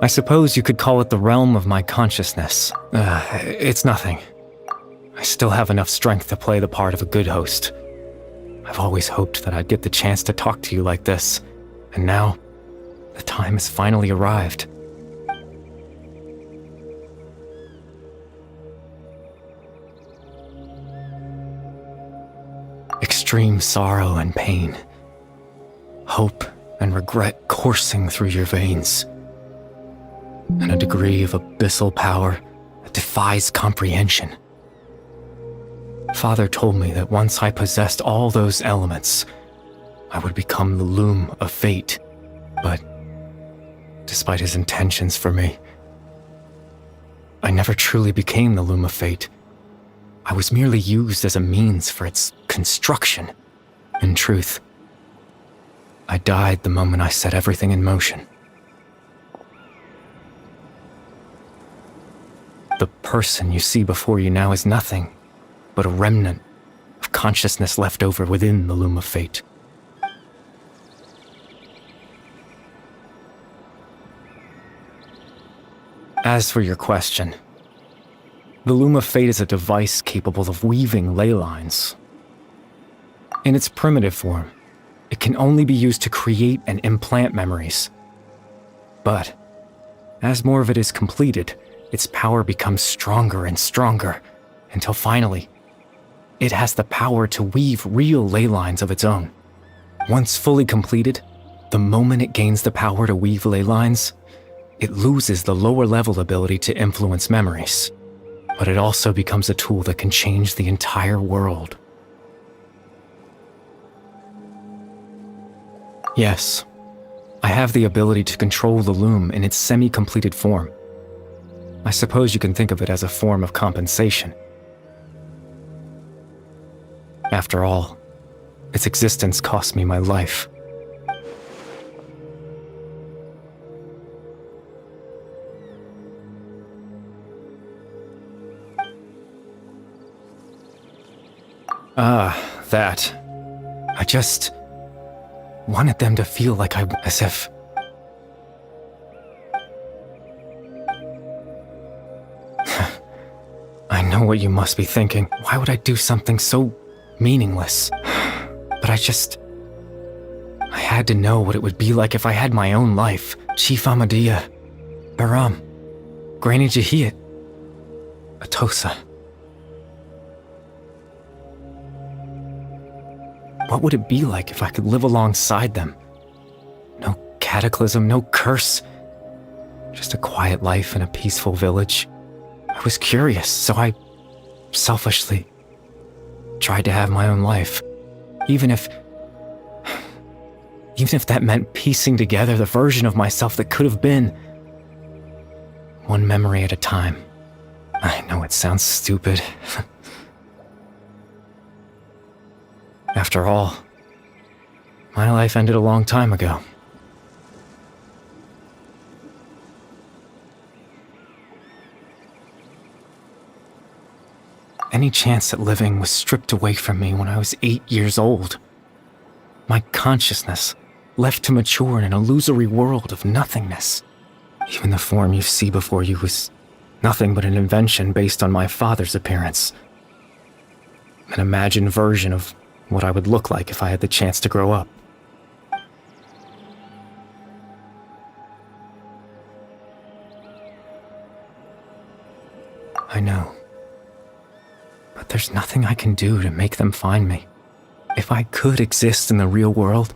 I suppose you could call it the realm of my consciousness. It's nothing. I still have enough strength to play the part of a good host. I've always hoped that I'd get the chance to talk to you like this, and now, the time has finally arrived. Extreme sorrow and pain, hope and regret coursing through your veins, and a degree of abyssal power that defies comprehension. Father told me that once I possessed all those elements, I would become the loom of fate, but despite his intentions for me, I never truly became the loom of fate. I was merely used as a means for its construction. In truth, I died the moment I set everything in motion. The person you see before you now is nothing but a remnant of consciousness left over within the loom of fate. As for your question, the loom of fate is a device capable of weaving ley lines. In its primitive form, it can only be used to create and implant memories. But as more of it is completed, its power becomes stronger and stronger, until finally, it has the power to weave real ley lines of its own. Once fully completed, the moment it gains the power to weave ley lines, it loses the lower level ability to influence memories. But it also becomes a tool that can change the entire world. Yes, I have the ability to control the loom in its semi-completed form. I suppose you can think of it as a form of compensation. After all, its existence cost me my life. That. I just wanted them to feel like as if... I know what you must be thinking. Why would I do something so meaningless? But I had to know what it would be like if I had my own life. Chief Amadia, Baram, Granny Jahiyat, Atosa. What would it be like if I could live alongside them? No cataclysm, no curse. Just a quiet life in a peaceful village. I was curious, so I selfishly tried to have my own life. Even if that meant piecing together the version of myself that could have been. One memory at a time. I know it sounds stupid. After all, my life ended a long time ago. Any chance at living was stripped away from me when I was 8 years old. My consciousness left to mature in an illusory world of nothingness. Even the form you see before you was nothing but an invention based on my father's appearance. An imagined version of what I would look like if I had the chance to grow up. I know. But there's nothing I can do to make them find me. If I could exist in the real world,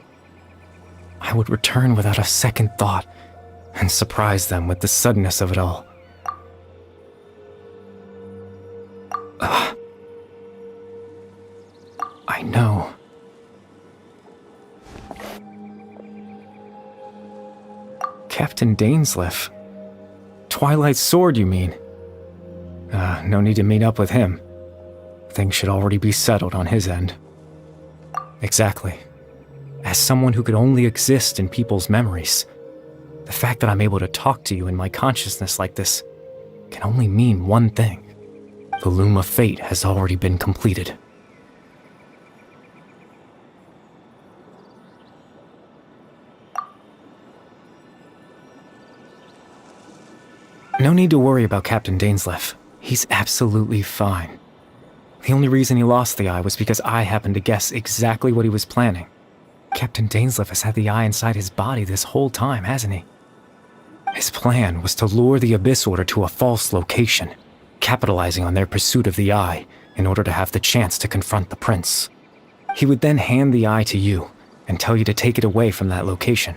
I would return without a second thought and surprise them with the suddenness of it all. I know. Captain Dainsleif. Twilight Sword, you mean? No need to meet up with him. Things should already be settled on his end. Exactly. As someone who could only exist in people's memories, the fact that I'm able to talk to you in my consciousness like this can only mean one thing. The loom of fate has already been completed. No need to worry about Captain Dainsleif. He's absolutely fine. The only reason he lost the eye was because I happened to guess exactly what he was planning. Captain Dainsleif has had the eye inside his body this whole time, hasn't he? His plan was to lure the Abyss Order to a false location, capitalizing on their pursuit of the eye in order to have the chance to confront the prince. He would then hand the eye to you and tell you to take it away from that location.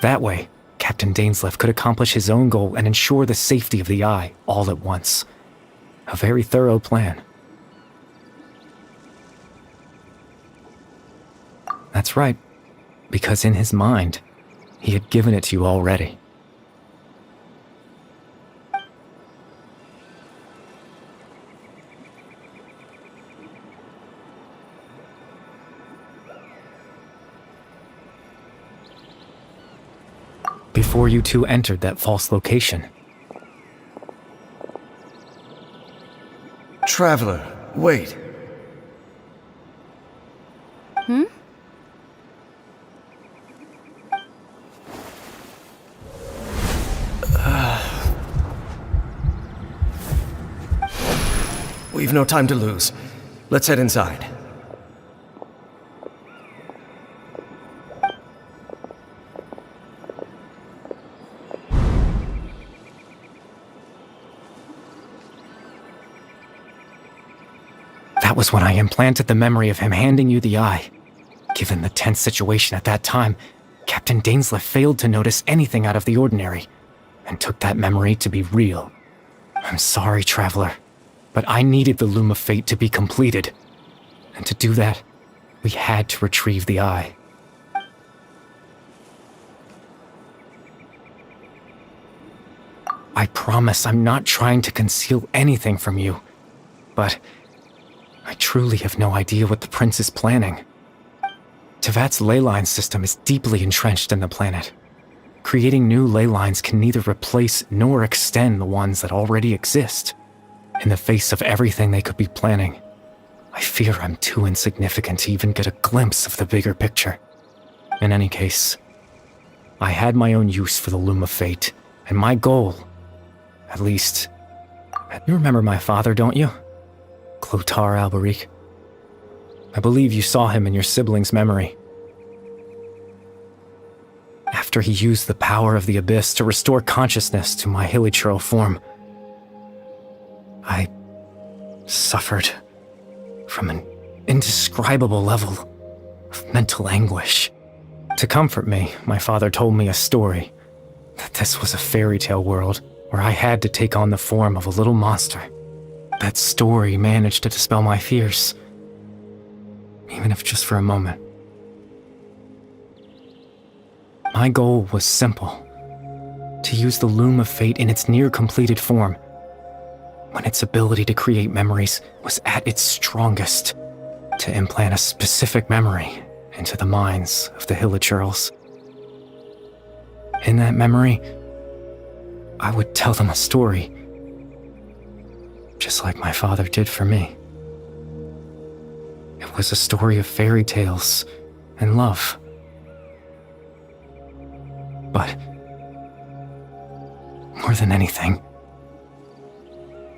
That way, Captain Dainsleif could accomplish his own goal and ensure the safety of the eye all at once. A very thorough plan. That's right, because in his mind, he had given it to you already. Before you two entered that false location. Traveler, wait. We've no time to lose. Let's head inside. That was when I implanted the memory of him handing you the eye. Given the tense situation at that time, Captain Dainsleif failed to notice anything out of the ordinary, and took that memory to be real. I'm sorry, Traveler, but I needed the Loom of Fate to be completed. And to do that, we had to retrieve the eye. I promise I'm not trying to conceal anything from you, but I truly have no idea what the prince is planning. Tevat's ley line system is deeply entrenched in the planet. Creating new ley lines can neither replace nor extend the ones that already exist. In the face of everything they could be planning, I fear I'm too insignificant to even get a glimpse of the bigger picture. In any case, I had my own use for the Loom of Fate, and my goal, at least... You remember my father, don't you? Clotar Alberic. I believe you saw him in your sibling's memory. After he used the power of the Abyss to restore consciousness to my hilichurl form, I suffered from an indescribable level of mental anguish. To comfort me, my father told me a story, that this was a fairy tale world where I had to take on the form of a little monster. That story managed to dispel my fears, even if just for a moment. My goal was simple: to use the Loom of Fate in its near-completed form, when its ability to create memories was at its strongest, to implant a specific memory into the minds of the hilichurls. In that memory, I would tell them a story, just like my father did for me. It was a story of fairy tales and love. But more than anything,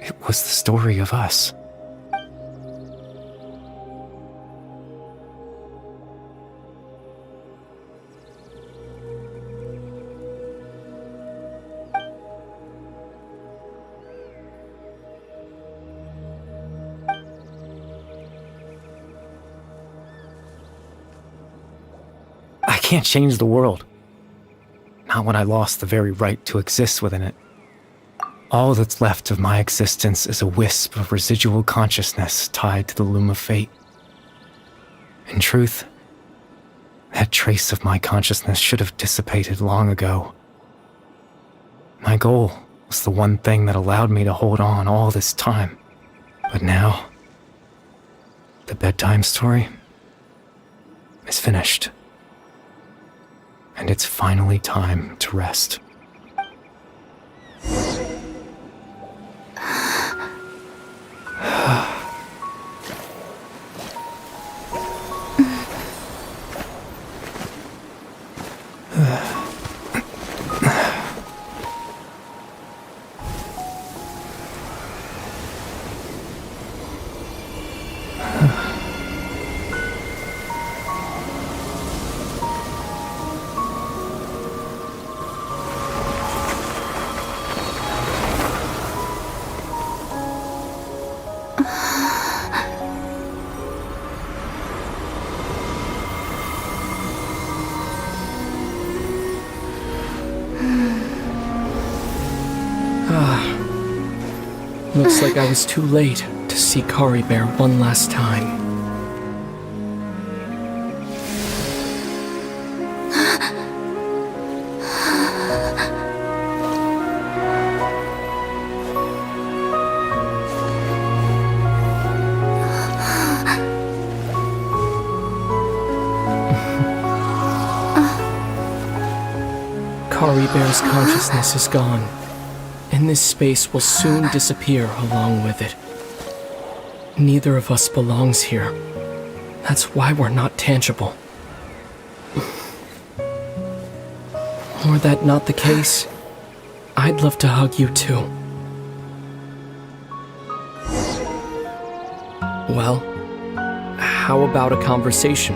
it was the story of us. I can't change the world. Not when I lost the very right to exist within it. All that's left of my existence is a wisp of residual consciousness tied to the Loom of Fate. In truth, that trace of my consciousness should have dissipated long ago. My goal was the one thing that allowed me to hold on all this time. But now, the bedtime story is finished. And it's finally time to rest. Looks like I was too late to see Kari Bear one last time. Kari Bear's consciousness is gone, and this space will soon disappear along with it. Neither of us belongs here. That's why we're not tangible. Were that not the case, I'd love to hug you too. Well, how about a conversation?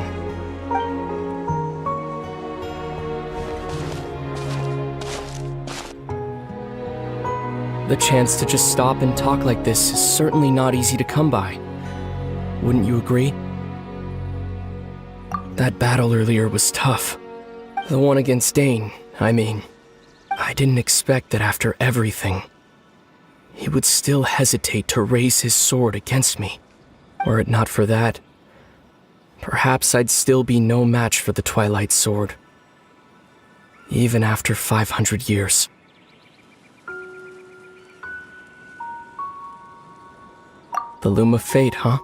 The chance to just stop and talk like this is certainly not easy to come by. Wouldn't you agree? That battle earlier was tough. The one against Dane, I mean. I didn't expect that after everything, he would still hesitate to raise his sword against me. Were it not for that, perhaps I'd still be no match for the Twilight Sword. Even after 500 years. The Loom of Fate, huh?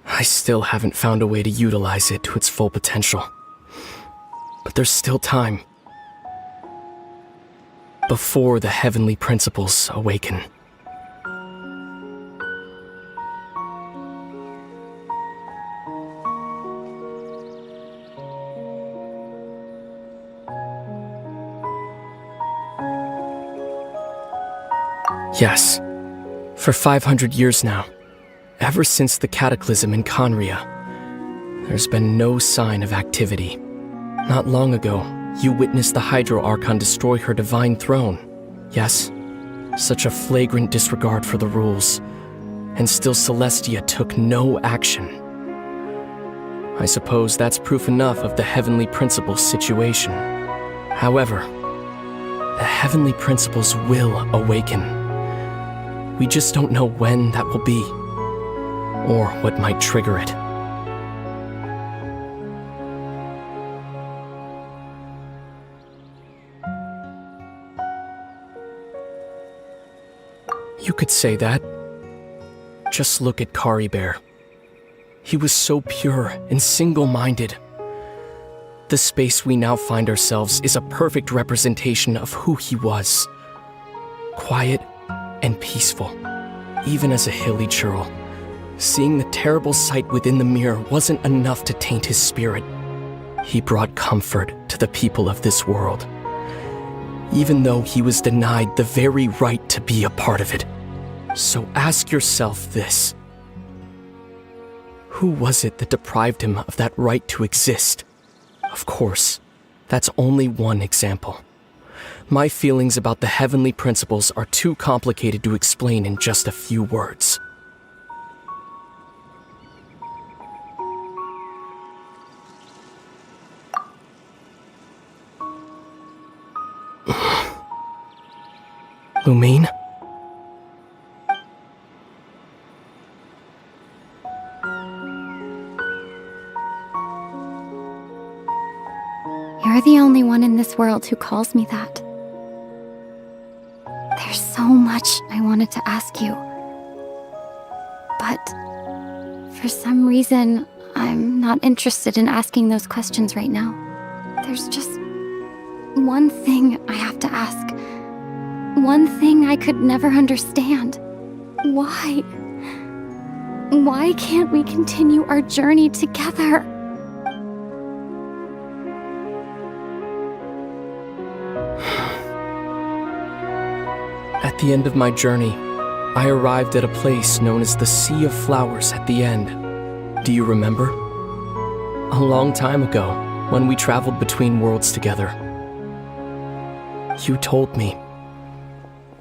I still haven't found a way to utilize it to its full potential. But there's still time. Before the heavenly principles awaken. Yes. For 500 years now, ever since the cataclysm in Conria, there's been no sign of activity. Not long ago, you witnessed the Hydro Archon destroy her divine throne. Yes, such a flagrant disregard for the rules, and still Celestia took no action. I suppose that's proof enough of the Heavenly Principles situation. However, the Heavenly Principles will awaken. We just don't know when that will be, or what might trigger it. You could say that. Just look at Kari Bear. He was so pure and single-minded. The space we now find ourselves is a perfect representation of who he was. Quiet and peaceful, even as a hilly churl. Seeing the terrible sight within the mirror wasn't enough to taint his spirit. He brought comfort to the people of this world, even though he was denied the very right to be a part of it. So ask yourself this. Who was it that deprived him of that right to exist? Of course, that's only one example. My feelings about the Heavenly Principles are too complicated to explain in just a few words. Lumine? You're the only one in this world who calls me that. There's so much I wanted to ask you. But for some reason, I'm not interested in asking those questions right now. There's just one thing I have to ask. One thing I could never understand. Why? Why can't we continue our journey together? At the end of my journey, I arrived at a place known as the Sea of Flowers at the end. Do you remember? A long time ago, when we traveled between worlds together. You told me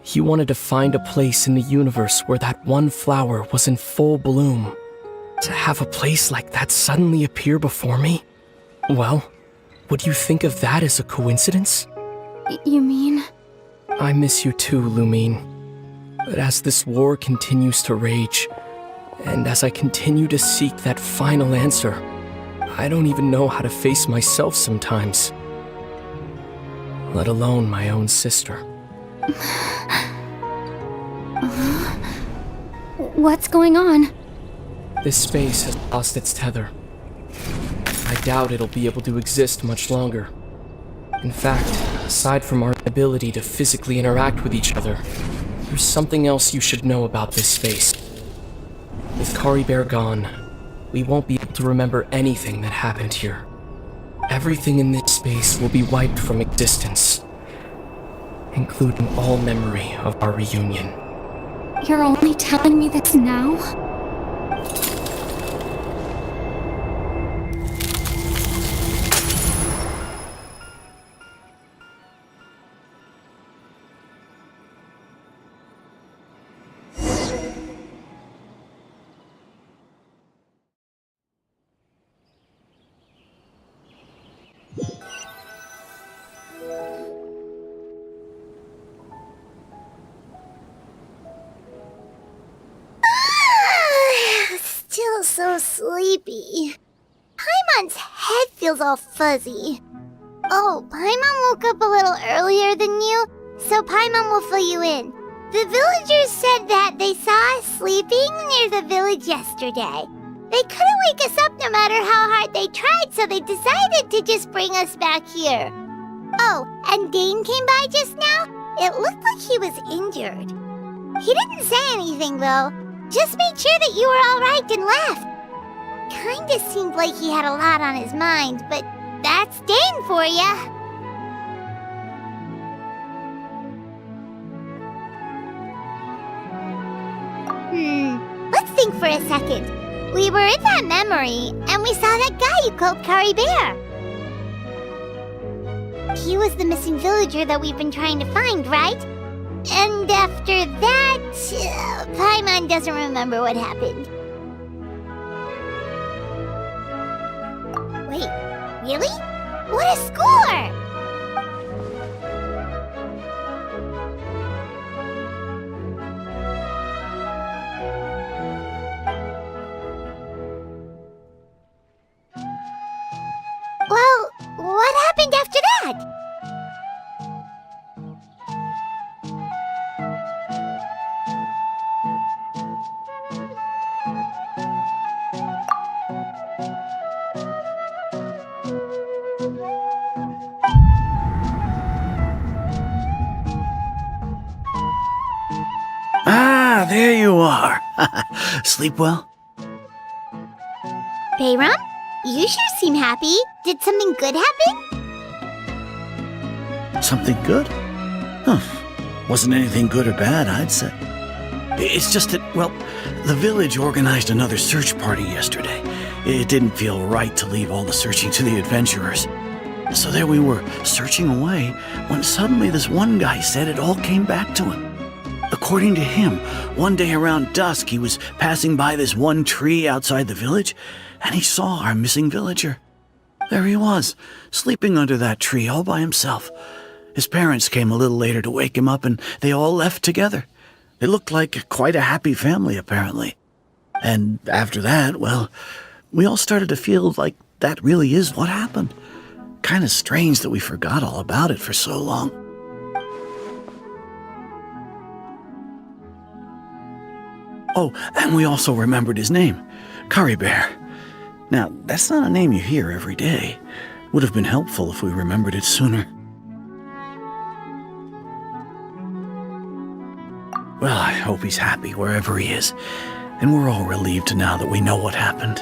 you wanted to find a place in the universe where that one flower was in full bloom. To have a place like that suddenly appear before me? Well, would you think of that as a coincidence? You mean? I miss you too, Lumine. But as this war continues to rage, and as I continue to seek that final answer, I don't even know how to face myself sometimes. Let alone my own sister. What's going on? This space has lost its tether. I doubt it'll be able to exist much longer. In fact, aside from our ability to physically interact with each other, there's something else you should know about this space. With Caribert gone, we won't be able to remember anything that happened here. Everything in this space will be wiped from existence, including all memory of our reunion. You're only telling me this now? Still so sleepy. Paimon's head feels all fuzzy. Oh, Paimon woke up a little earlier than you, so Paimon will fill you in. The villagers said that they saw us sleeping near the village yesterday. They couldn't wake us up no matter how hard they tried, so they decided to just bring us back here. Oh, and Dane came by just now. It looked like he was injured. He didn't say anything, though. Just made sure that you were all right and left. Kinda seemed like he had a lot on his mind, but that's Dane for ya. Let's think for a second. We were in that memory, and we saw that guy you called Caribert. He was the missing villager that we've been trying to find, right? And after that, Paimon doesn't remember what happened. Wait, really? What a score! Well, what happened after that? Ah, there you are. Sleep well? Bayram? You sure seem happy. Did something good happen? Something good? Huh. Wasn't anything good or bad, I'd say. It's just that, well, the village organized another search party yesterday. It didn't feel right to leave all the searching to the adventurers. So there we were, searching away, when suddenly this one guy said it all came back to him. According to him, one day around dusk he was passing by this one tree outside the village, and he saw our missing villager. There he was, sleeping under that tree all by himself. His parents came a little later to wake him up, and they all left together. It looked like quite a happy family, apparently. And after that, well, we all started to feel like that really is what happened. Kind of strange that we forgot all about it for so long. Oh, and we also remembered his name, Caribert. Now, that's not a name you hear every day. Would have been helpful if we remembered it sooner. Well, I hope he's happy wherever he is, and we're all relieved now that we know what happened.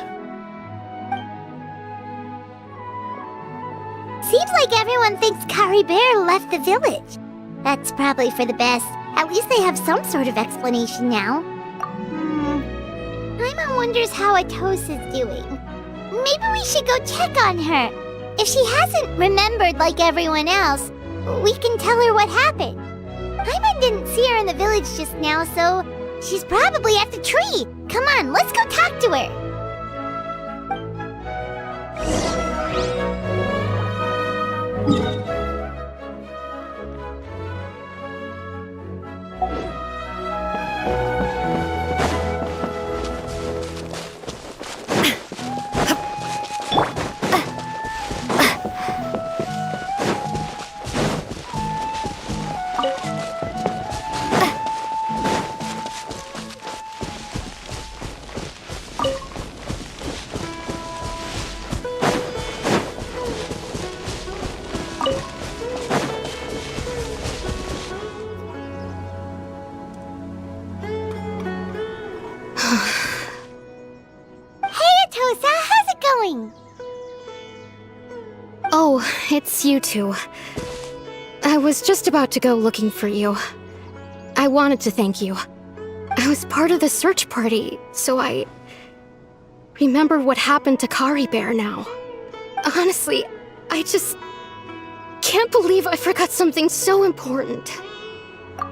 Seems like everyone thinks Caribert left the village. That's probably for the best. At least they have some sort of explanation now. Paimon wonders how Atosa's doing. Maybe we should go check on her. If she hasn't remembered like everyone else, we can tell her what happened. Paimon didn't see her in the village just now, so she's probably at the tree. Come on, let's go talk to her. Oh, it's you two. I was just about to go looking for you. I wanted to thank you. I was part of the search party, so I remember what happened to Kari Bear now. Honestly, I just can't believe I forgot something so important.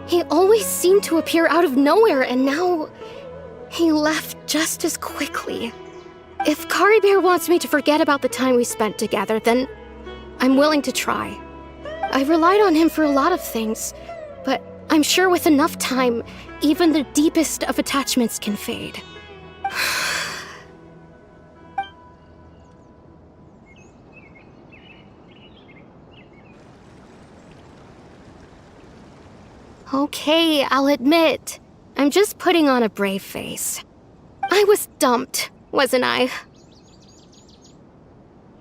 He always seemed to appear out of nowhere, and now he left just as quickly. If Kari Bear wants me to forget about the time we spent together, then I'm willing to try. I relied on him for a lot of things, but I'm sure with enough time, even the deepest of attachments can fade. Okay, I'll admit, I'm just putting on a brave face. I was dumped, wasn't I?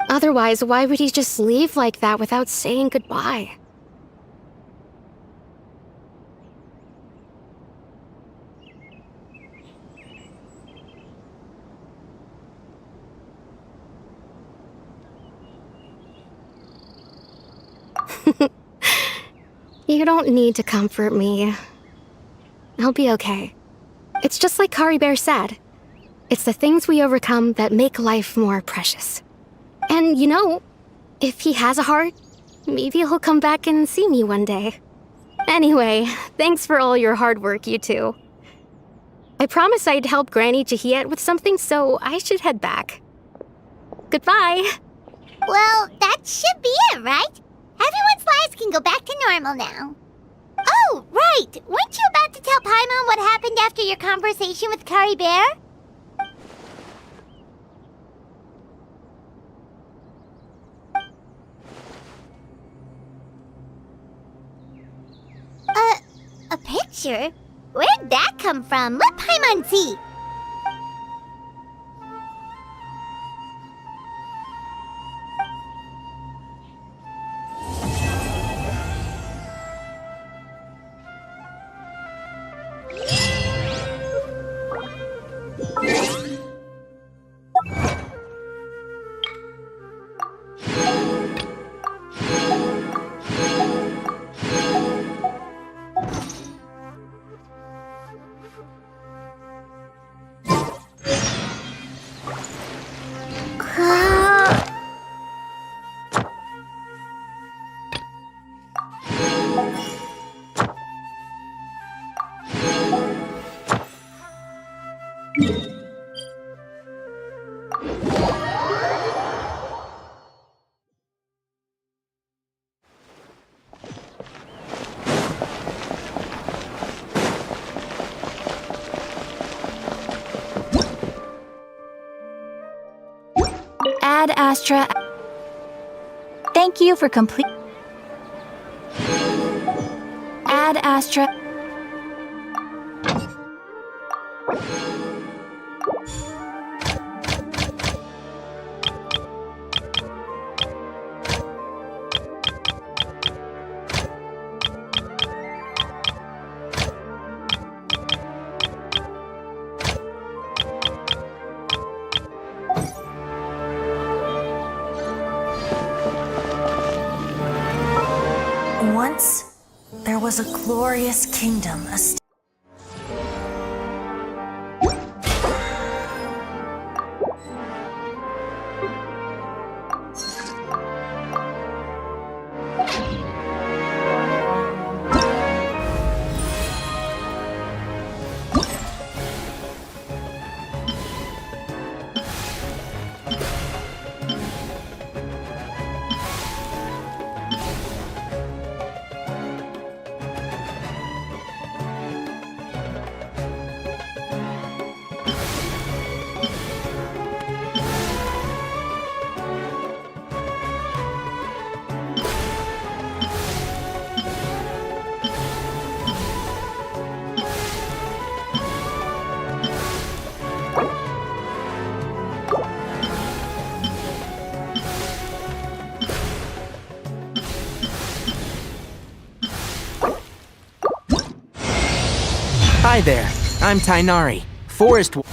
Otherwise, why would he just leave like that without saying goodbye? You don't need to comfort me. I'll be okay. It's just like Kari Bear said. It's the things we overcome that make life more precious. And you know, if he has a heart, maybe he'll come back and see me one day. Anyway, thanks for all your hard work, you two. I promised I'd help Granny Jahiet with something, so I should head back. Goodbye! Well, that should be it, right? Everyone's lives can go back to normal now. Oh, right! Weren't you about to tell Paimon what happened after your conversation with Kari Bear? A picture? Where'd that come from? Let Paimon see. Ad Astra. Thank you for complete. Ad Astra. Once, there was was a glorious kingdom established. Hi there, I'm Tainari, Forest. Whoa!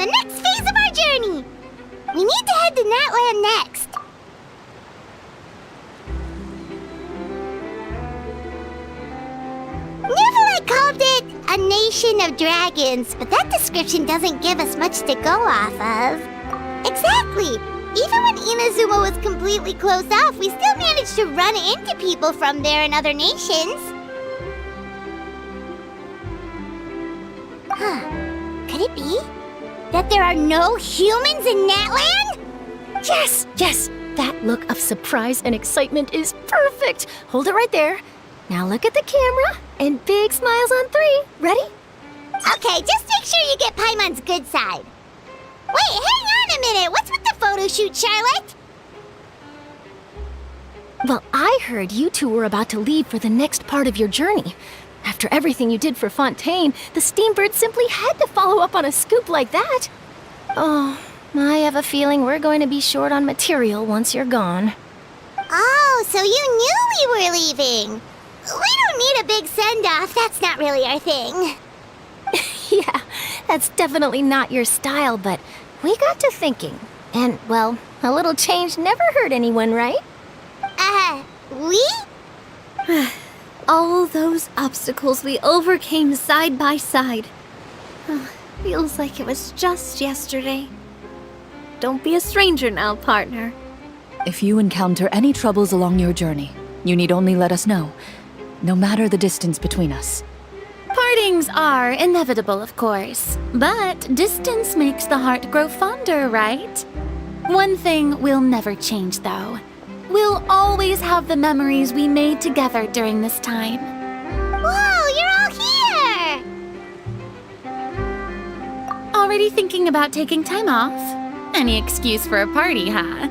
the next phase of our journey. We need to head to Natlan next. Neverland called it a nation of dragons, but that description doesn't give us much to go off of. Exactly. Even when Inazuma was completely closed off, we still managed to run into people from there in other nations. Huh. Could it be that there are no humans in Natlan? Yes, yes! That look of surprise and excitement is perfect! Hold it right there. Now look at the camera, and big smiles on 3. Ready? Okay, just make sure you get Paimon's good side. Wait, hang on a minute! What's with the photo shoot, Charlotte? Well, I heard you two were about to leave for the next part of your journey. After everything you did for Fontaine, the Steambird simply had to follow up on a scoop like that. Oh, I have a feeling we're going to be short on material once you're gone. Oh, so you knew we were leaving. We don't need a big send-off. That's not really our thing. Yeah, that's definitely not your style, but we got to thinking. And, well, a little change never hurt anyone, right? We? All those obstacles we overcame side by side. Feels like it was just yesterday. Don't be a stranger now, partner. If you encounter any troubles along your journey, you need only let us know, no matter the distance between us. Partings are inevitable, of course, but distance makes the heart grow fonder, right? One thing will never change, though. We'll always have the memories we made together during this time. Whoa, you're all here! Already thinking about taking time off? Any excuse for a party, huh?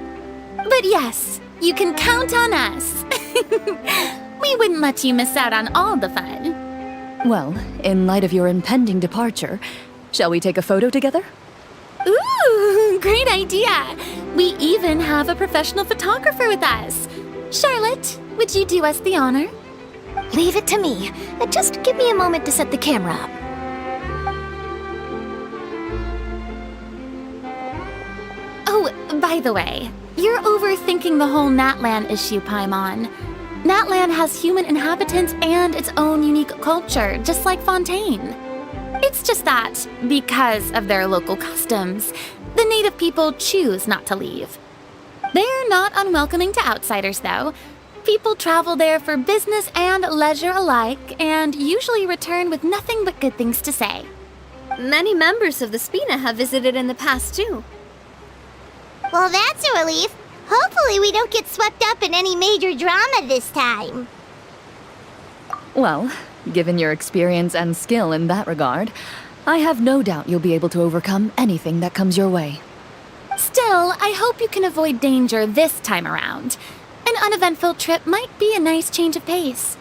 But yes, you can count on us. We wouldn't let you miss out on all the fun. Well, in light of your impending departure, shall we take a photo together? Ooh, great idea! We even have a professional photographer with us. Charlotte, would you do us the honor? Leave it to me. Just give me a moment to set the camera up. Oh, by the way, you're overthinking the whole Natlan issue, Paimon. Natlan has human inhabitants and its own unique culture, just like Fontaine. It's just that, because of their local customs, the native people choose not to leave. They're not unwelcoming to outsiders, though. People travel there for business and leisure alike, and usually return with nothing but good things to say. Many members of the Spina have visited in the past, too. Well, that's a relief. Hopefully we don't get swept up in any major drama this time. Well, given your experience and skill in that regard, I have no doubt you'll be able to overcome anything that comes your way. Still, I hope you can avoid danger this time around. An uneventful trip might be a nice change of pace.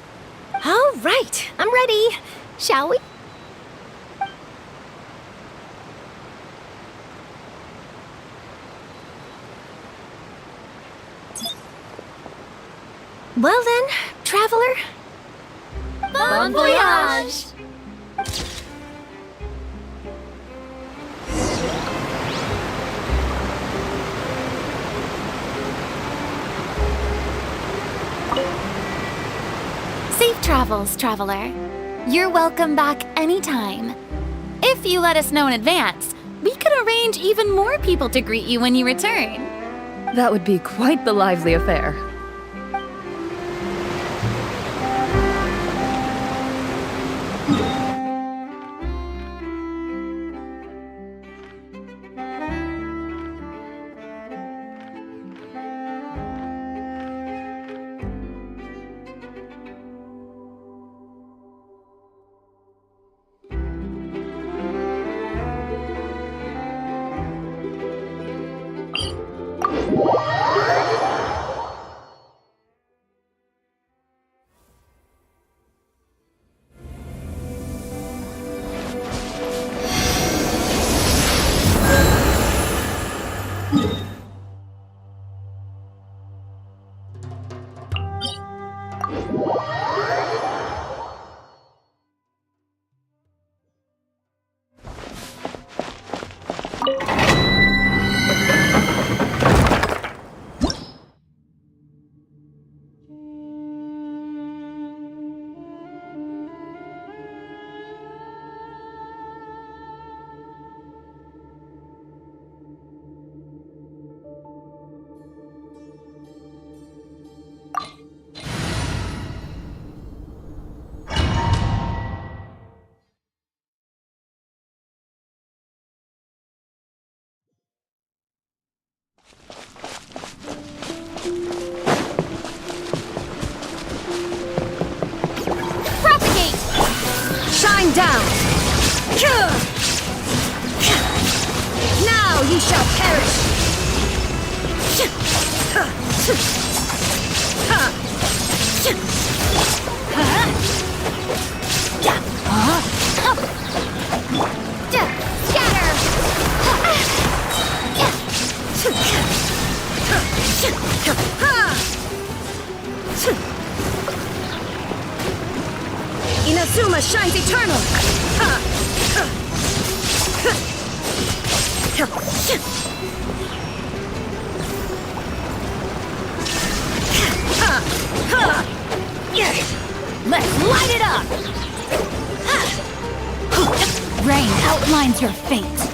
All right, I'm ready. Shall we? Well then, traveler. Bon voyage! Safe travels, traveler. You're welcome back anytime. If you let us know in advance, we could arrange even more people to greet you when you return. That would be quite the lively affair. down! Now ye shall perish! Inazuma shines eternal! Let's light it up! Rain outlines your fate.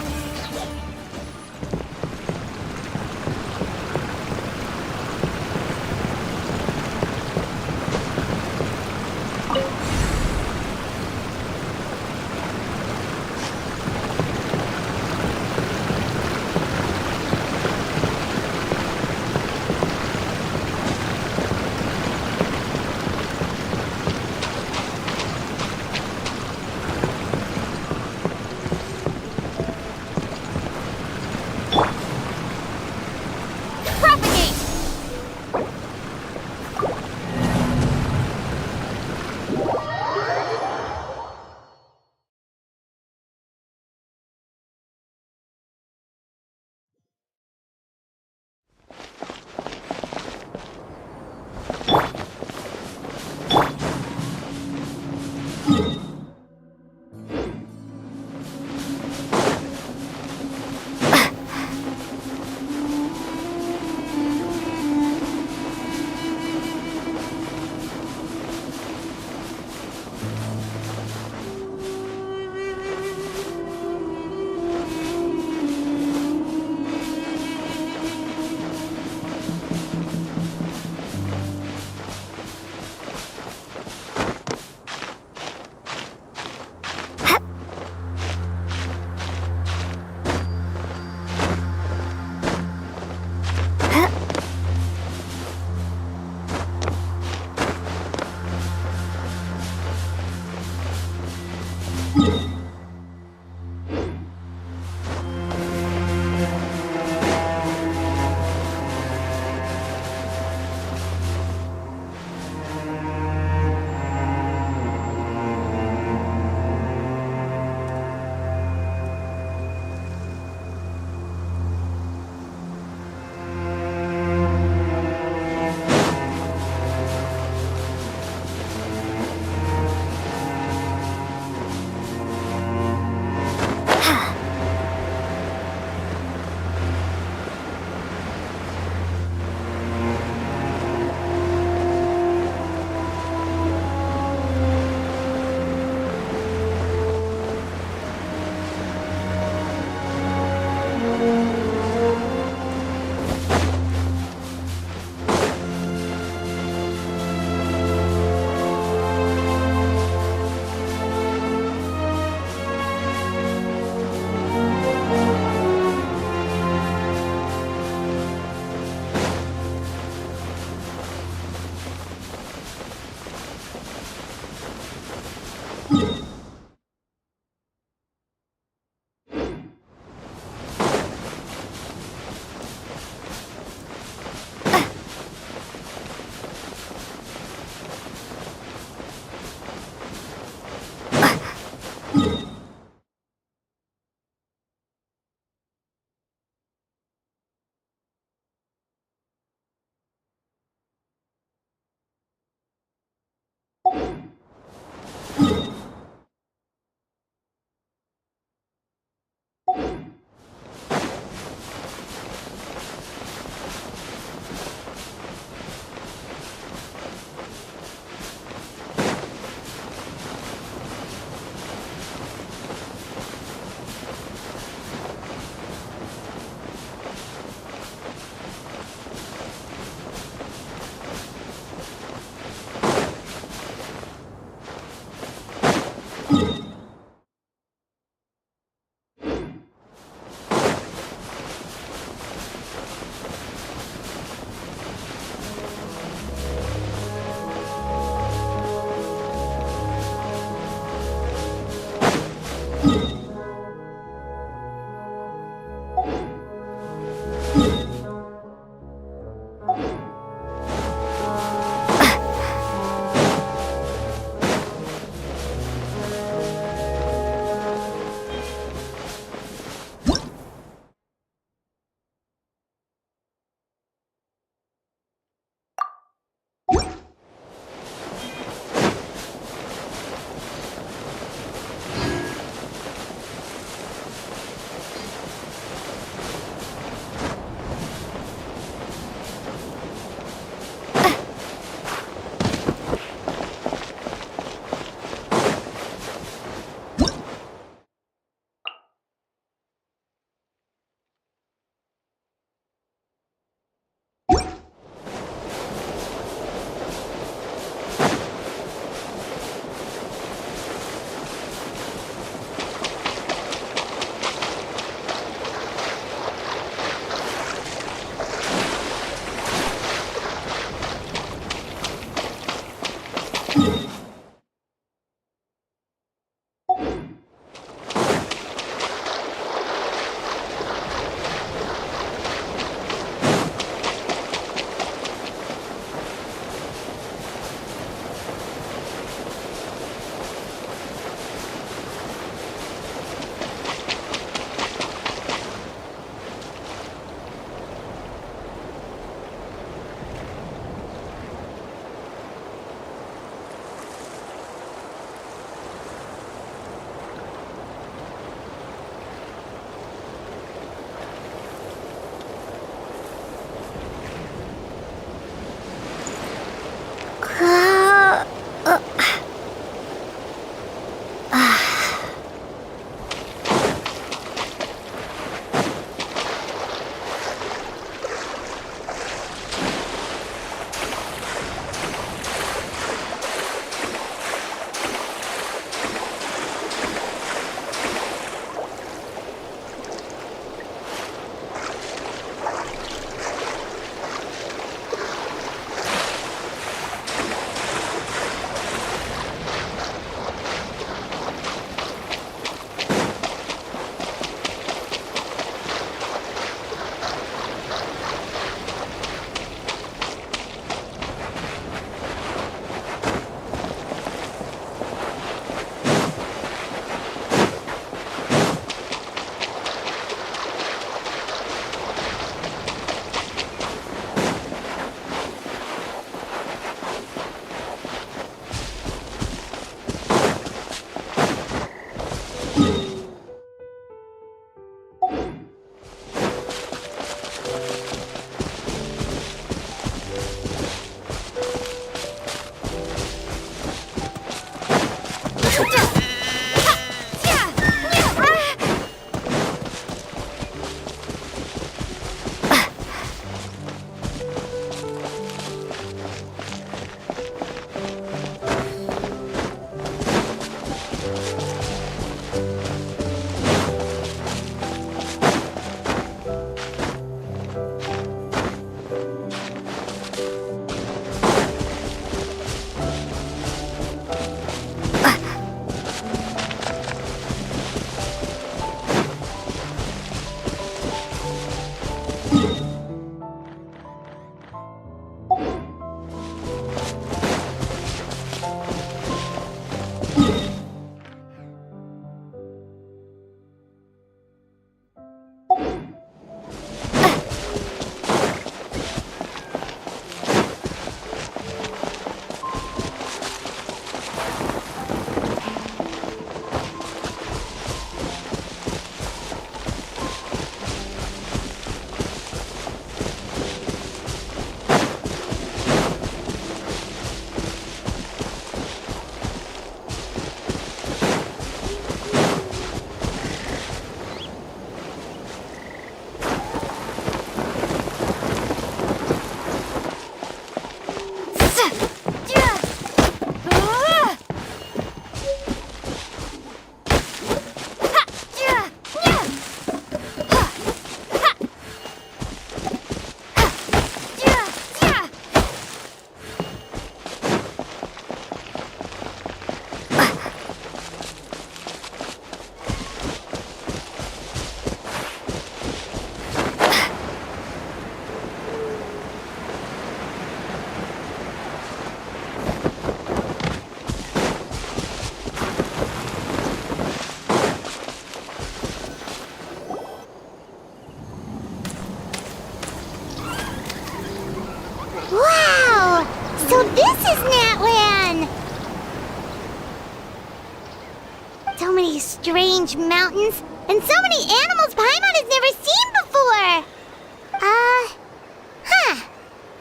these strange mountains, and so many animals Paimon has never seen before.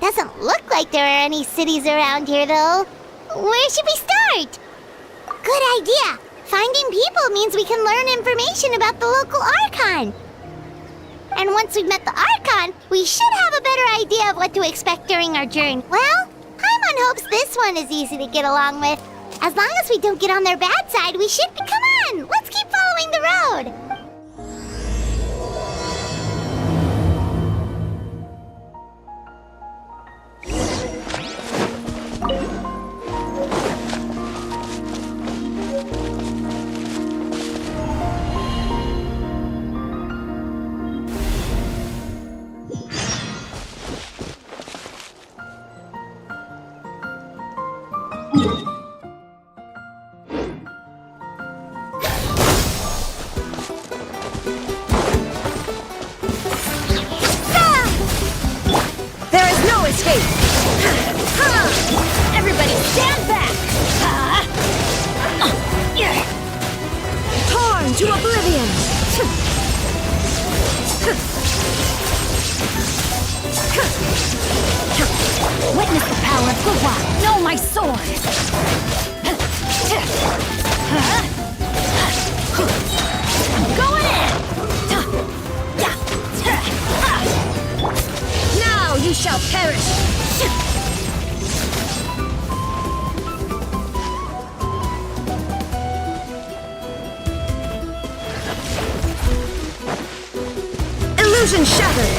Doesn't look like there are any cities around here, though. Where should we start? Good idea. Finding people means we can learn information about the local Archon. And once we've met the Archon, we should have a better idea of what to expect during our journey. Well, Paimon hopes this one is easy to get along with. As long as we don't get on their bad side, we should be. Come on, let's keep following the road. Everybody stand back! Torn to oblivion! Witness the power of Guwa! Know my sword! I'm going in! Now you shall perish! Illusion shattered!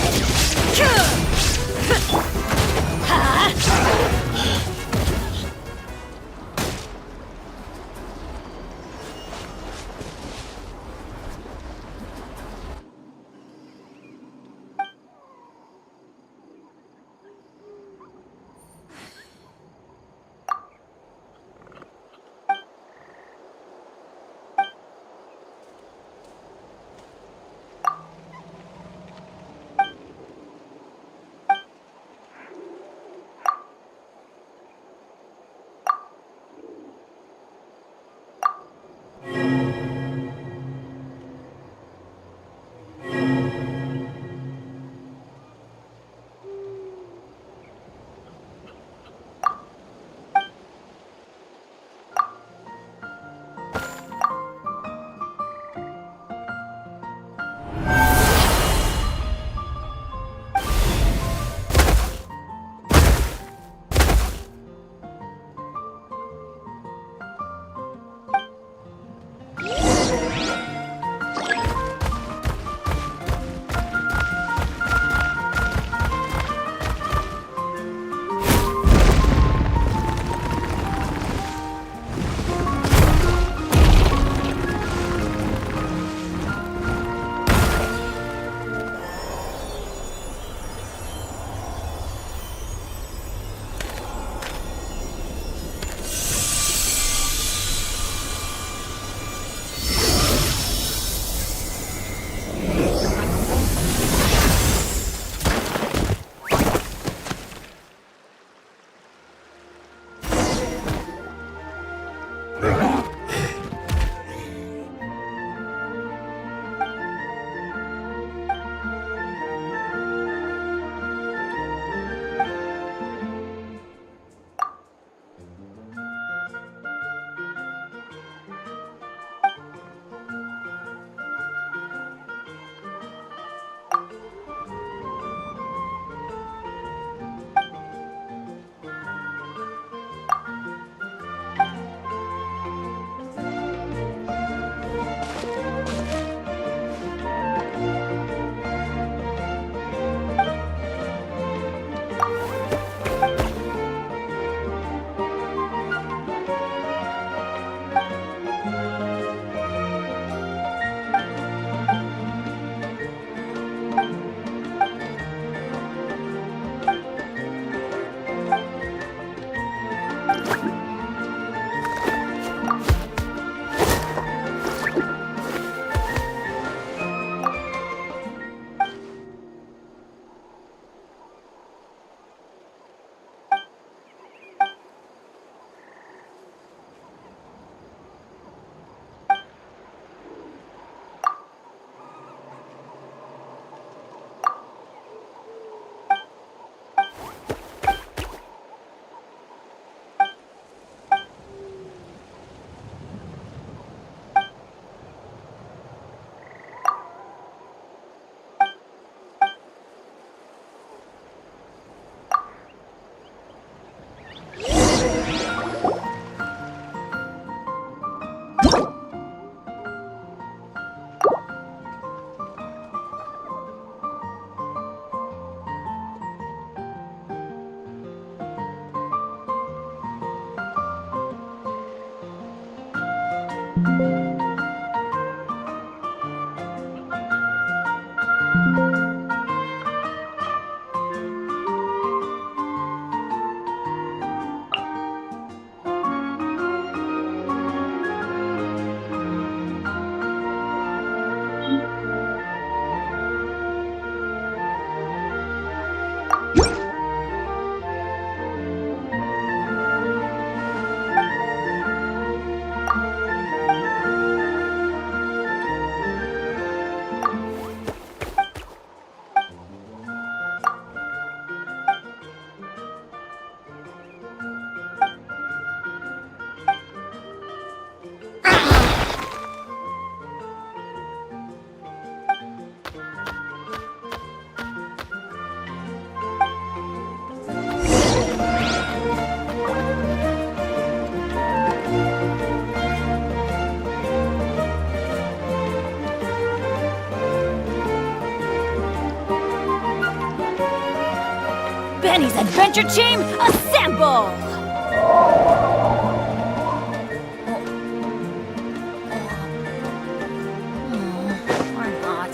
Benny's adventure team, assemble! Or not.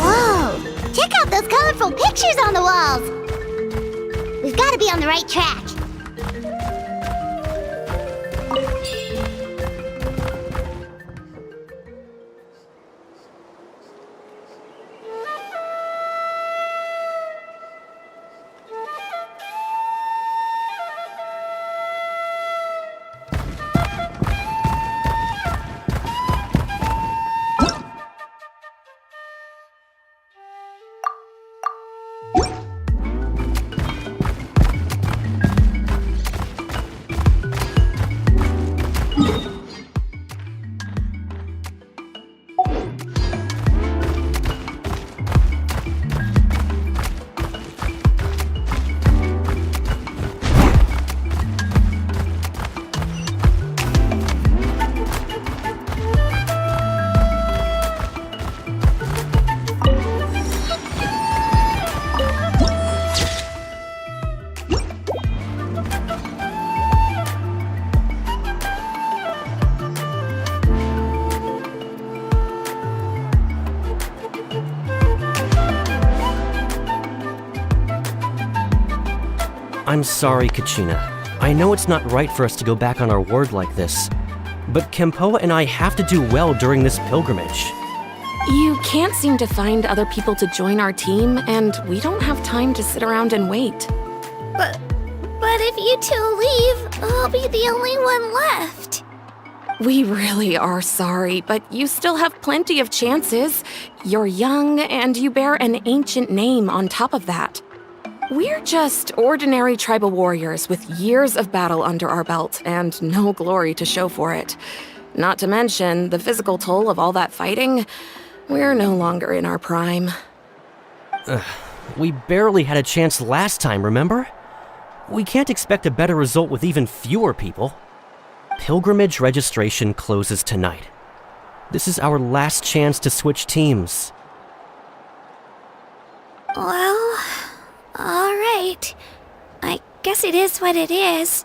Whoa! Check out those colorful pictures on the walls! We've got to be on the right track. I'm sorry, Kachina. I know it's not right for us to go back on our word like this, but Kempoa and I have to do well during this pilgrimage. You can't seem to find other people to join our team, and we don't have time to sit around and wait. But if you two leave, I'll be the only one left. We really are sorry, but you still have plenty of chances. You're young, and you bear an ancient name on top of that. We're just ordinary tribal warriors with years of battle under our belt and no glory to show for it. Not to mention the physical toll of all that fighting. We're no longer in our prime. We barely had a chance last time, remember? We can't expect a better result with even fewer people. Pilgrimage registration closes tonight. This is our last chance to switch teams. Well, alright. I guess it is what it is.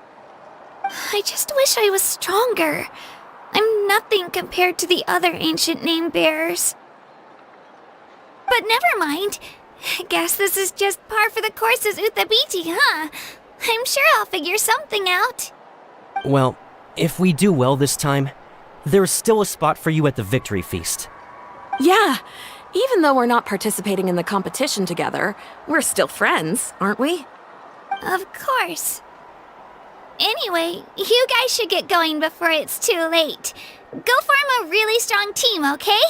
I just wish I was stronger. I'm nothing compared to the other ancient name bearers. But never mind. I guess this is just par for the course as Uthabiti, huh? I'm sure I'll figure something out. Well, if we do well this time, there's still a spot for you at the victory feast. Yeah, even though we're not participating in the competition together, we're still friends, aren't we? Of course. Anyway, you guys should get going before it's too late. Go form a really strong team, okay?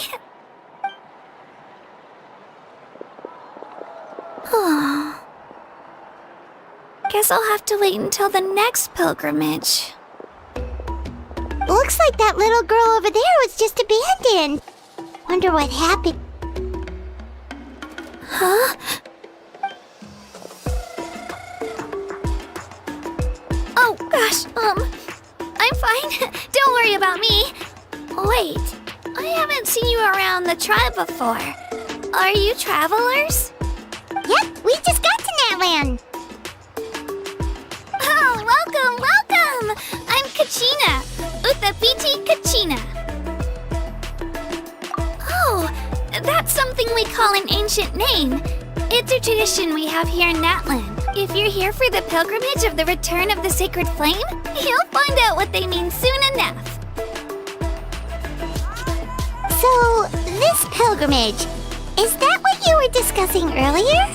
guess I'll have to wait until the next pilgrimage. Looks like that little girl over there was just abandoned. Wonder what happened. Huh? Oh, gosh, I'm fine. Don't worry about me. Wait, I haven't seen you around the tribe before. Are you travelers? Yep, we just got to Natlan. Oh, welcome! I'm Kachina, Uthapiti Kachina. Oh, that's something we call an ancient name. It's a tradition we have here in Natlan. If you're here for the pilgrimage of the return of the sacred flame, you'll find out what they mean soon enough. So, this pilgrimage, is that what you were discussing earlier?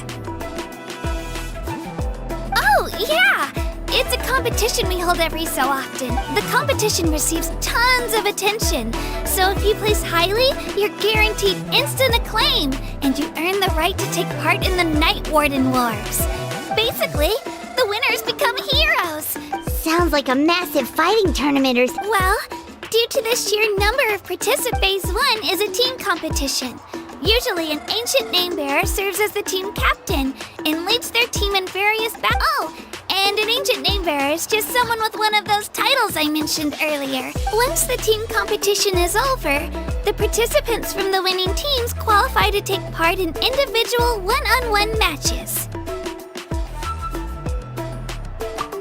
Oh, yeah! It's a competition we hold every so often. The competition receives tons of attention. So if you place highly, you're guaranteed instant acclaim, and you earn the right to take part in the Night Warden Wars. Basically, the winners become heroes. Sounds like a massive fighting tournament or Well, due to the sheer number of participants, Phase 1 is a team competition. Usually, an ancient name-bearer serves as the team captain and leads their team in various battles. Oh, and an ancient name-bearer is just someone with one of those titles I mentioned earlier. Once the team competition is over, the participants from the winning teams qualify to take part in individual one-on-one matches.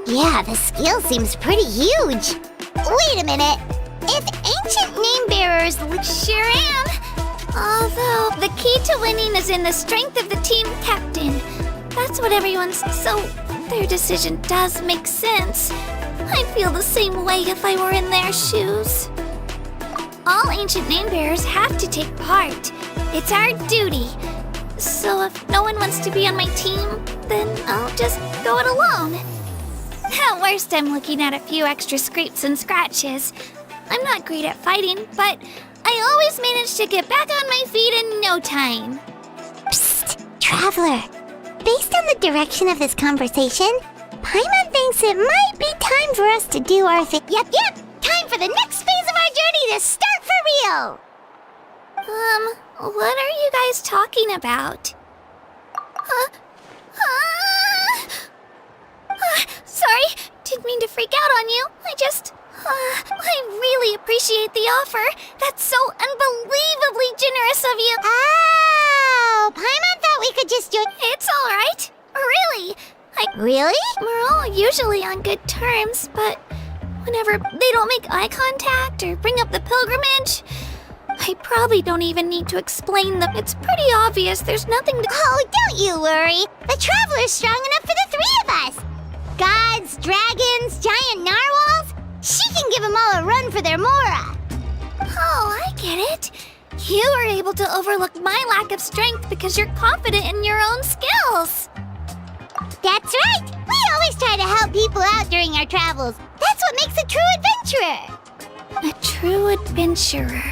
Yeah, the skill seems pretty huge. Wait a minute. If ancient name-bearers... Sure am. Although, the key to winning is in the strength of the team captain. That's what everyone's... So, their decision does make sense. I'd feel the same way if I were in their shoes. All ancient name-bearers have to take part. It's our duty. So if no one wants to be on my team, then I'll just go it alone. At worst, I'm looking at a few extra scrapes and scratches. I'm not great at fighting, but I always manage to get back on my feet in no time. Psst, Traveler. Based on the direction of this conversation, Paimon thinks it might be time for us to do our thing. Yep, time for the next phase of our journey to start for real! What are you guys talking about? Sorry, didn't mean to freak out on you. I really appreciate the offer. That's so unbelievably generous of you. Oh, Paimon thought we could just do it. It's all right. Really? Really? We're all usually on good terms, but whenever they don't make eye contact or bring up the pilgrimage, I probably don't even need to explain them. It's pretty obvious there's nothing to... Oh, don't you worry. The Traveler's strong enough for the three of us. Gods, dragons, giant narwhals. She can give them all a run for their Mora. Oh, I get it. You were able to overlook my lack of strength because you're confident in your own skills. That's right. We always try to help people out during our travels. That's what makes a true adventurer. A true adventurer.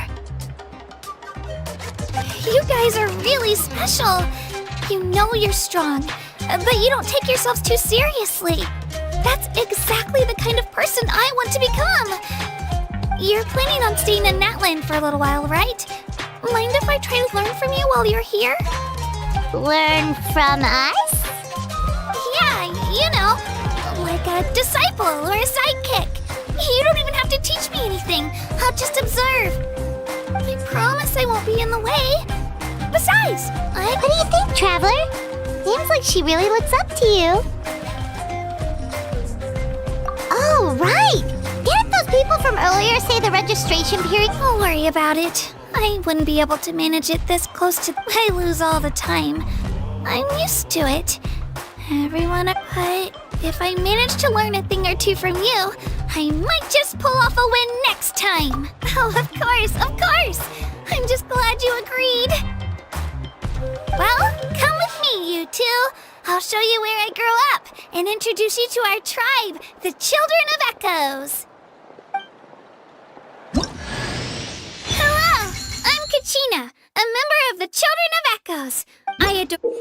You guys are really special. You know you're strong, but you don't take yourselves too seriously. That's exactly the kind of person I want to become. You're planning on staying in Natlan for a little while, right? Mind if I try to learn from you while you're here? Learn from us? Yeah, you know, like a disciple or a sidekick. You don't even have to teach me anything. I'll just observe. I promise I won't be in the way. Besides, What do you think, Traveler? Seems like she really looks up to you. Oh, right! Didn't those people from earlier say the registration period? Don't worry about it. I wouldn't be able to manage it this close to... I lose all the time. I'm used to it. Everyone, but if I manage to learn a thing or two from you, I might just pull off a win next time. Oh, of course. I'm just glad you agreed. Well, come with me, you two. I'll show you where I grew up and introduce you to our tribe, the Children of Echoes. Hello, I'm Kachina, a member of the Children of Echoes. I adore...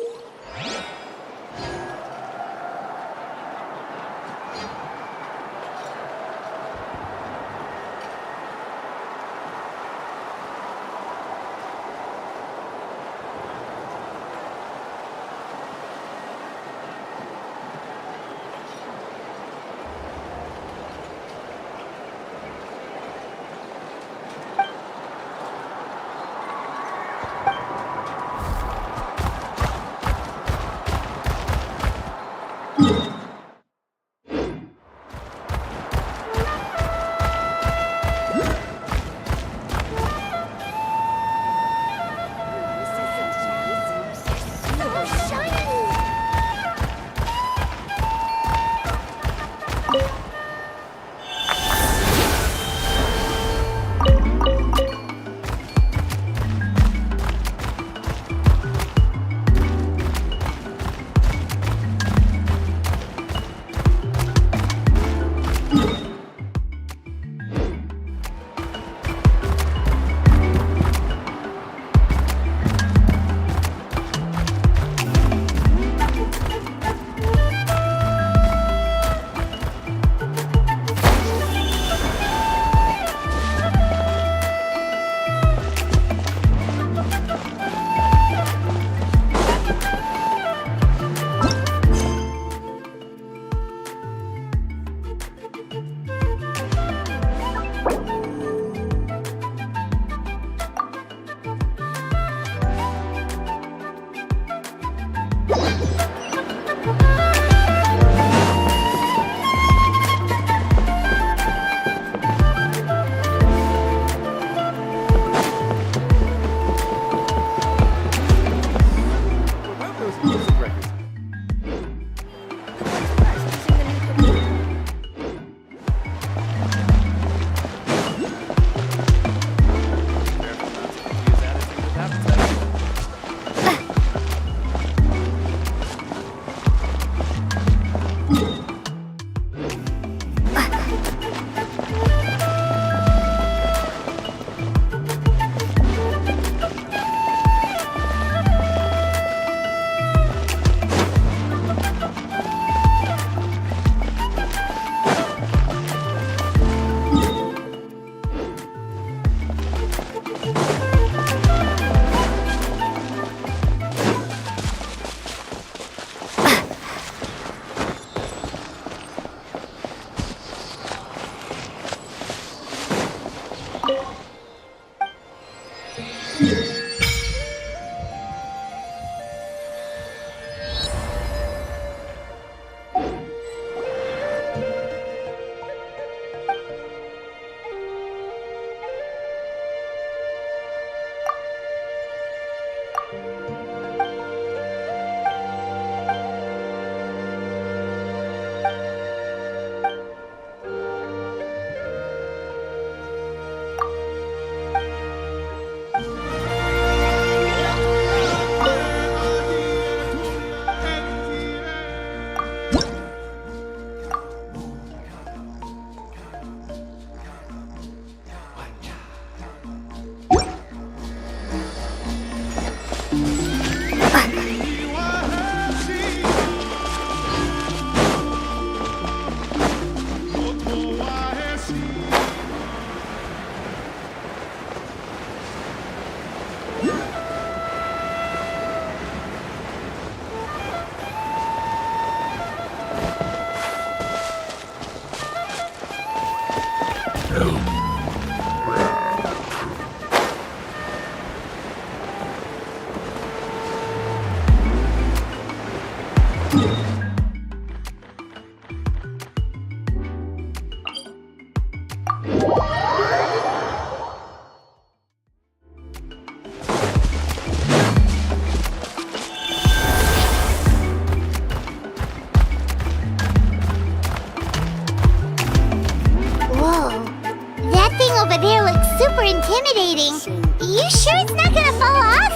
Intimidating. You sure it's not gonna fall off?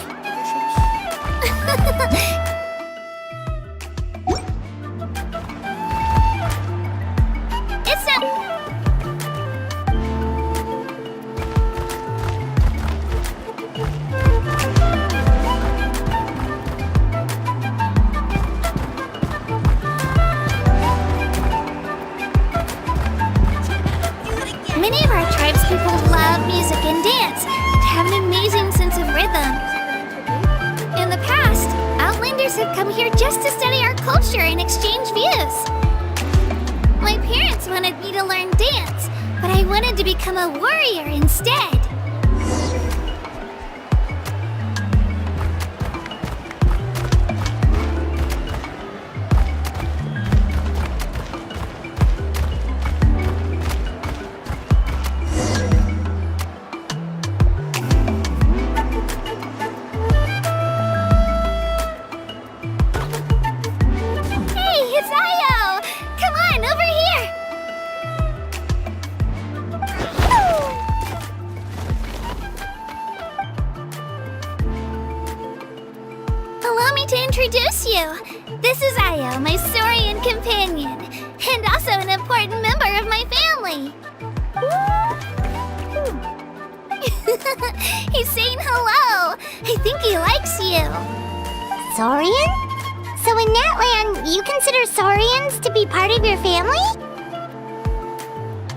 It's not. Many of our tribespeople love music and dance and have an amazing sense of rhythm. In the past, Outlanders have come here just to study our culture and exchange views. My parents wanted me to learn dance, but I wanted to become a warrior instead. Introduce you. This is Io, my Saurian companion, and also an important member of my family. He's saying hello. I think he likes you. Saurian? So in Natlan, you consider Saurians to be part of your family?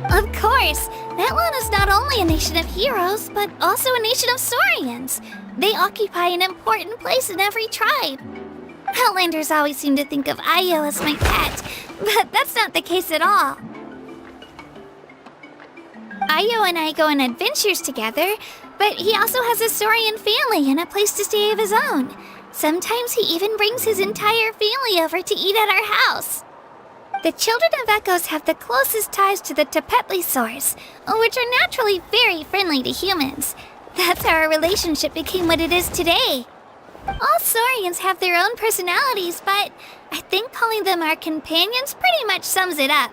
Of course. Natlan is not only a nation of heroes, but also a nation of Saurians. They occupy an important place in every tribe. Outlanders always seem to think of Io as my pet, but that's not the case at all. Io and I go on adventures together, but he also has a Saurian family and a place to stay of his own. Sometimes he even brings his entire family over to eat at our house. The children of Echoes have the closest ties to the Tepetlisaurs, which are naturally very friendly to humans. That's how our relationship became what it is today. All Saurians have their own personalities, but I think calling them our companions pretty much sums it up.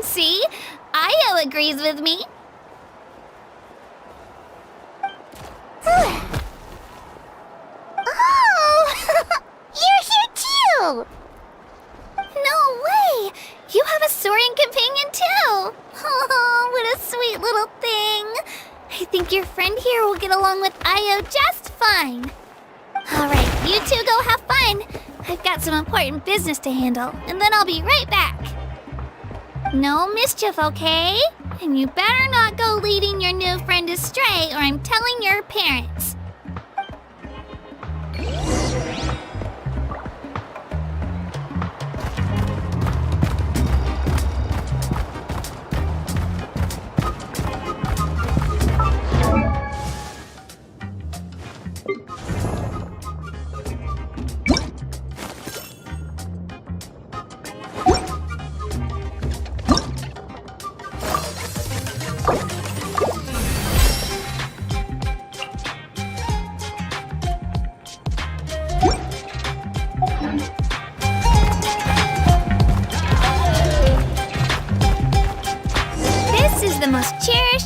See? Io agrees with me. Oh! You're here too! No way! You have a Saurian companion too! Oh, what a sweet little thing! I think your friend here will get along with Io just fine. Alright, you two go have fun. I've got some important business to handle, and then I'll be right back. No mischief, okay? And you better not go leading your new friend astray, or I'm telling your parents.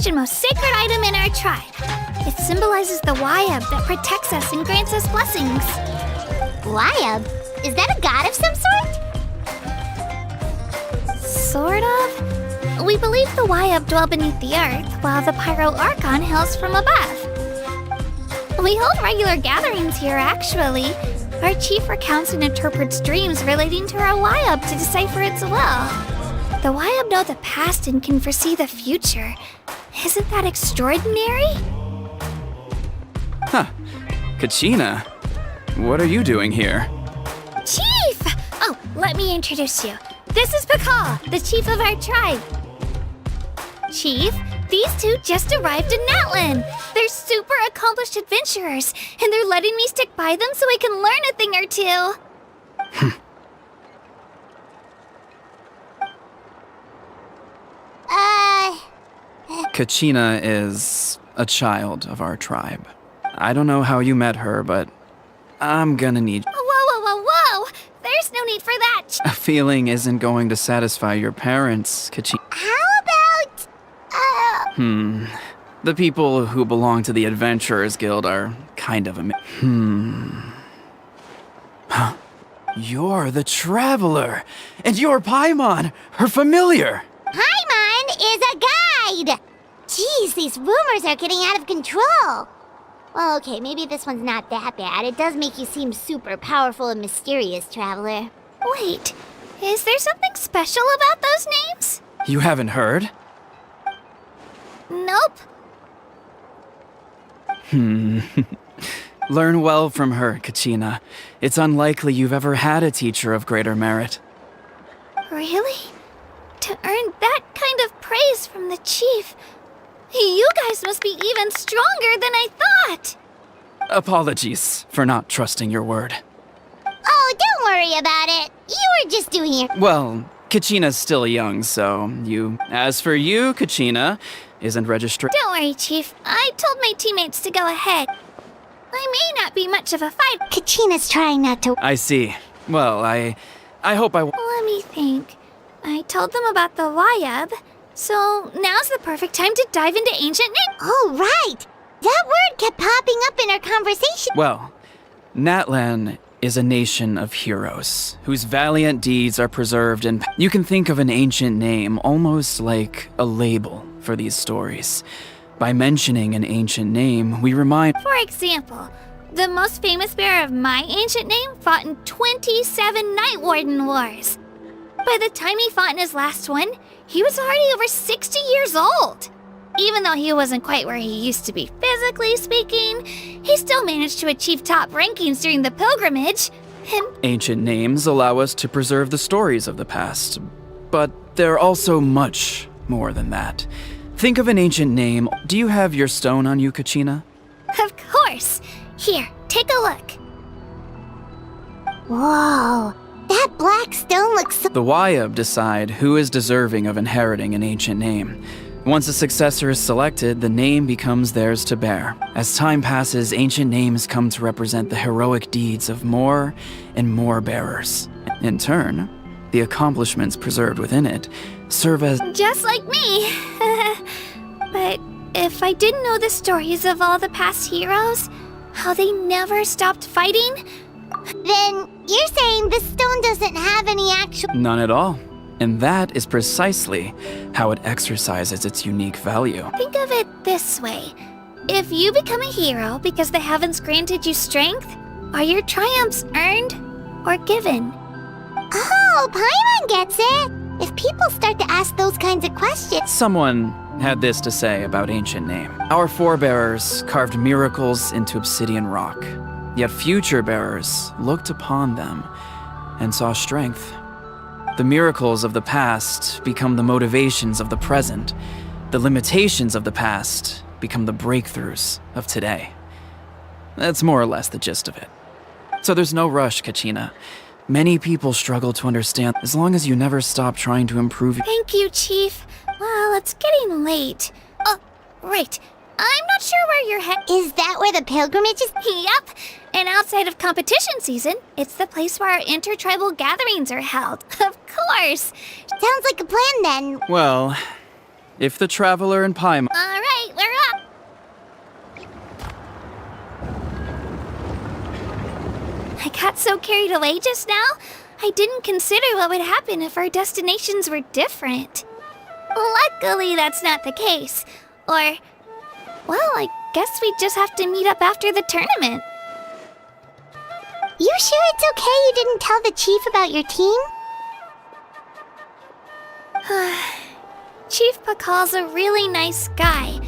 And most sacred item in our tribe. It symbolizes the Wayab that protects us and grants us blessings. Wayab? Is that a god of some sort? Sort of. We believe the Wyab dwell beneath the earth, while the Pyro Archon hails from above. We hold regular gatherings here, actually. Our chief recounts and interprets dreams relating to our Wyab to decipher its will. The Wyab know the past and can foresee the future. Isn't that extraordinary? Huh. Kachina, what are you doing here? Chief! Oh, let me introduce you. This is Pakal, the chief of our tribe. Chief, these two just arrived in Natlan. They're super accomplished adventurers, and they're letting me stick by them so I can learn a thing or two. Kachina is a child of our tribe. I don't know how you met her, but I'm gonna need... Whoa! There's no need for that! A feeling isn't going to satisfy your parents, Kachina. How about... The people who belong to the Adventurers Guild are kind of Huh. You're the Traveler, and you're Paimon, her familiar. Paimon is a guide! Jeez, these rumors are getting out of control. Well, okay, maybe this one's not that bad. It does make you seem super powerful and mysterious, Traveler. Wait, is there something special about those names? You haven't heard? Nope. Learn well from her, Kachina. It's unlikely you've ever had a teacher of greater merit. Really? To earn that kind of praise from the chief, you guys must be even stronger than I thought! Apologies for not trusting your word. Oh, don't worry about it. You were just doing your... Well, Kachina's still young, so you... As for you, Kachina, isn't registered... Don't worry, Chief. I told my teammates to go ahead. I may not be much of a fight. Kachina's trying not to... I see. Well, I hope I... Let me think. I told them about the Wyab, so now's the perfect time to dive into ancient names. Oh, right! That word kept popping up in our conversation. Well, Natlan is a nation of heroes, whose valiant deeds are preserved in... You can think of an ancient name almost like a label for these stories. By mentioning an ancient name, we remind... For example, the most famous bearer of my ancient name fought in 27 Night Warden Wars. By the time he fought in his last one, he was already over 60 years old. Even though he wasn't quite where he used to be physically speaking, he still managed to achieve top rankings during the pilgrimage. Ancient names allow us to preserve the stories of the past, but they're also much more than that. Think of an ancient name. Do you have your stone on you, Kachina? Of course. Here, take a look. Whoa, that black stone looks so... The Wyab decide who is deserving of inheriting an ancient name. Once a successor is selected, the name becomes theirs to bear. As time passes, ancient names come to represent the heroic deeds of more and more bearers. In turn, the accomplishments preserved within it serve as... Just like me. But if I didn't know the stories of all the past heroes, how they never stopped fighting... Then you're saying this stone doesn't have any actual... None at all. And that is precisely how it exercises its unique value. Think of it this way. If you become a hero because the heavens granted you strength, are your triumphs earned or given? Oh, Paimon gets it! If people start to ask those kinds of questions... Someone had this to say about ancient name. Our forebears carved miracles into obsidian rock, yet future bearers looked upon them and saw strength. The miracles of the past become the motivations of the present. The limitations of the past become the breakthroughs of today. That's more or less the gist of it. So there's no rush, Kachina. Many people struggle to understand as long as you never stop trying to improve. Thank you, Chief. Well, it's getting late. Oh, right. I'm not sure where you're headed. Is that where the pilgrimage is? Yep. And outside of competition season, it's the place where our intertribal gatherings are held. Of course. Sounds like a plan then. Well, if the Traveler and Paimon... All right, we're up. I got so carried away just now, I didn't consider what would happen if our destinations were different. Luckily, that's not the case. Or, well, I guess we just have to meet up after the tournament. You sure it's okay you didn't tell the chief about your team? Chief Pakal's a really nice guy.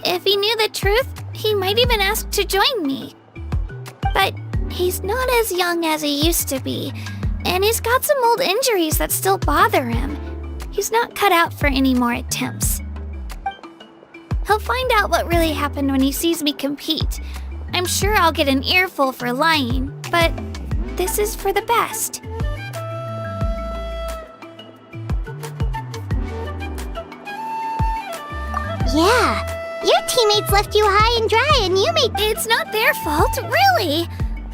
If he knew the truth, he might even ask to join me. But he's not as young as he used to be, and he's got some old injuries that still bother him. He's not cut out for any more attempts. He'll find out what really happened when he sees me compete. I'm sure I'll get an earful for lying, but this is for the best. Yeah, your teammates left you high and dry and you made... It's not their fault, really!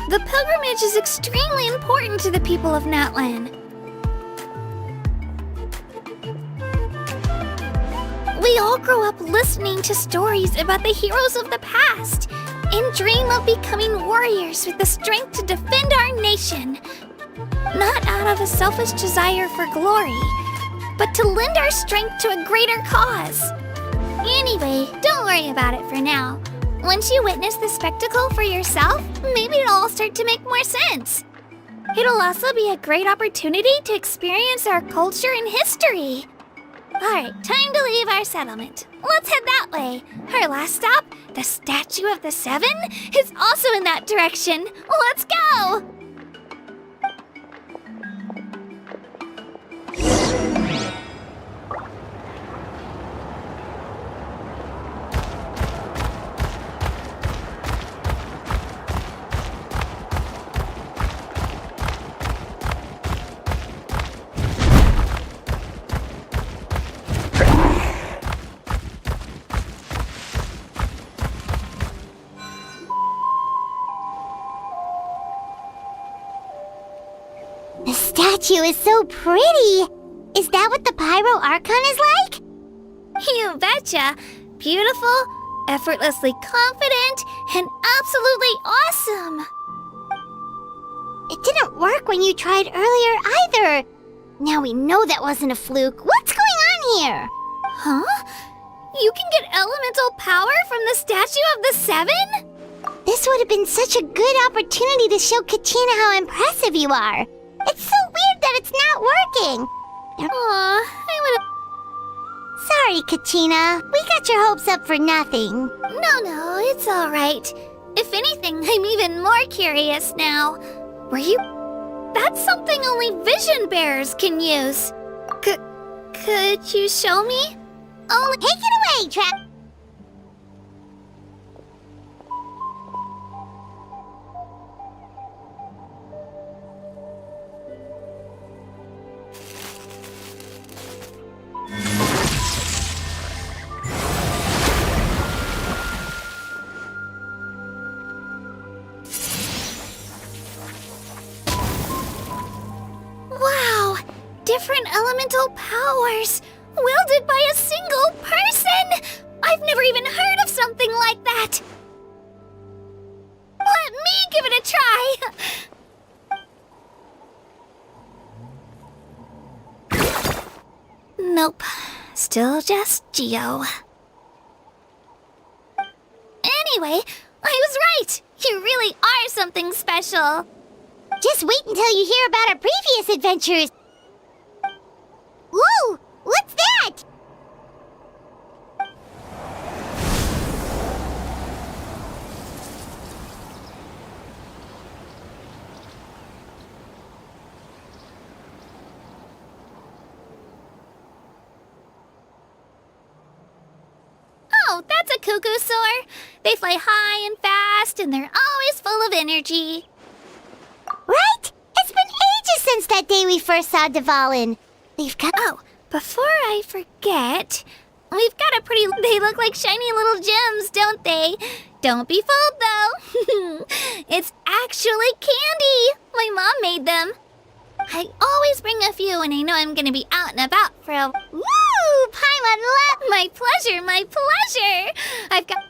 The pilgrimage is extremely important to the people of Natlan. We all grow up listening to stories about the heroes of the past and dream of becoming warriors with the strength to defend our nation. Not out of a selfish desire for glory, but to lend our strength to a greater cause. Anyway, don't worry about it for now. Once you witness the spectacle for yourself, maybe it'll all start to make more sense. It'll also be a great opportunity to experience our culture and history. Alright, time to leave our settlement. Let's head that way. Our last stop, the Statue of the Seven, is also in that direction. Let's go! The statue is so pretty! Is that what the Pyro Archon is like? You betcha! Beautiful, effortlessly confident, and absolutely awesome! It didn't work when you tried earlier either. Now we know that wasn't a fluke. What's going on here? Huh? You can get elemental power from the Statue of the Seven? This would have been such a good opportunity to show Katina how impressive you are. It's so weird that it's not working. Aw, I would've... Sorry, Katina. We got your hopes up for nothing. No, it's alright. If anything, I'm even more curious now. Were you... That's something only vision bearers can use. Could you show me? Oh, take it away, Trap. Wow! Different elemental powers! Wielded by a single person! I've never even heard of something like that! Let me give it a try! Nope. Still just Geo. Anyway, I was right! You really are something special! Just wait until you hear about our previous adventures! Whoa! What's that? Oh, that's a cuckoo soar. They fly high and fast, and they're always full of energy. Right? It's been ages since that day we first saw Dvalin. We've got... Oh, before I forget, we've got a pretty... They look like shiny little gems, don't they? Don't be fooled, though. It's actually candy. My mom made them. I always bring a few when I know I'm gonna be out and about for a... Woo! Paimon love! My pleasure, my pleasure! I've got...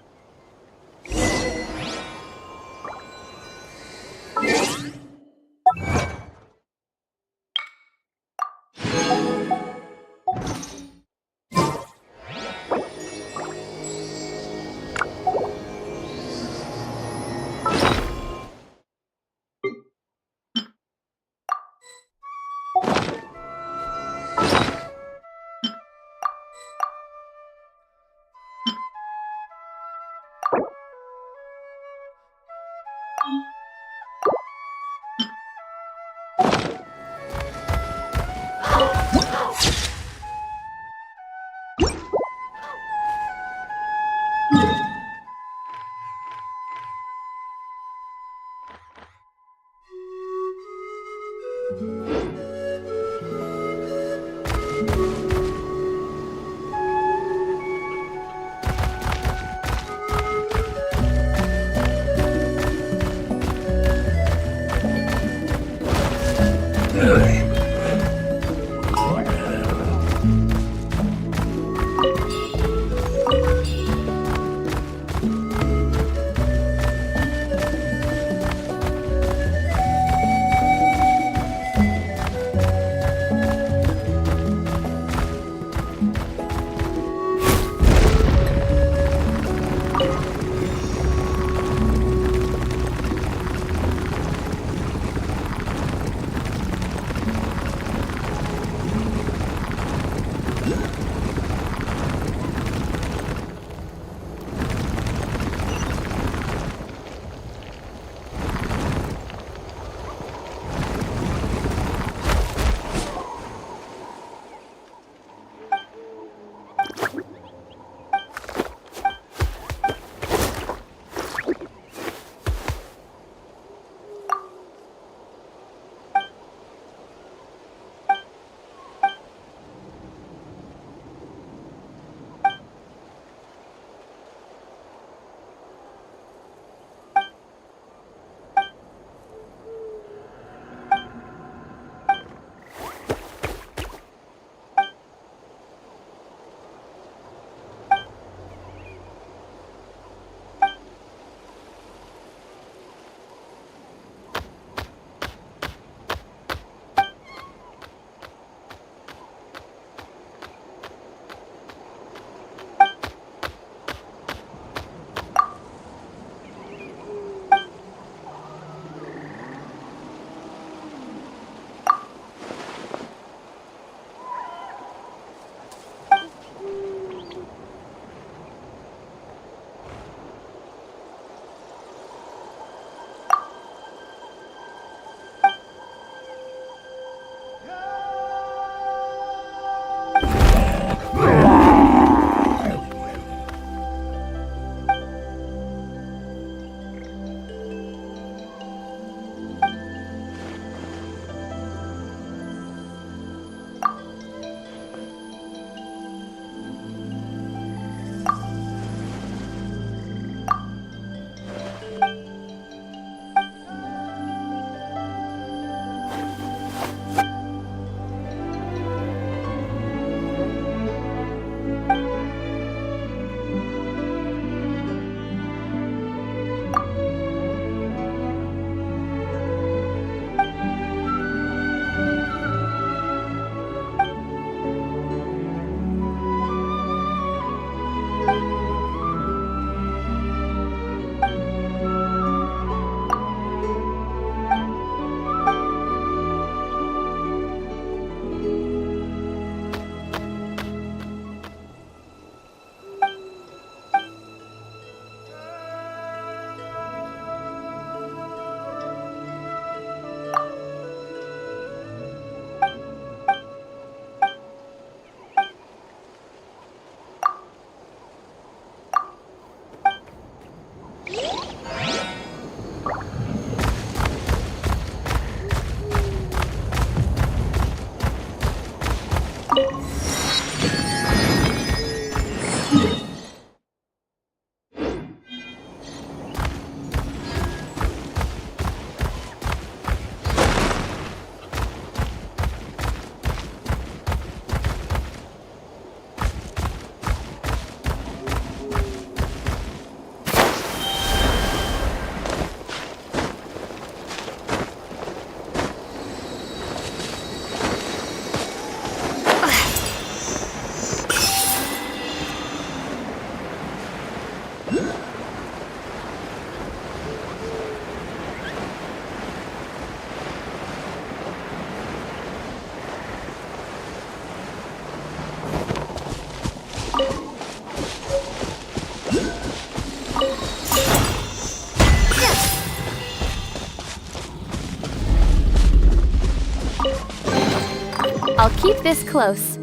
Keep this close.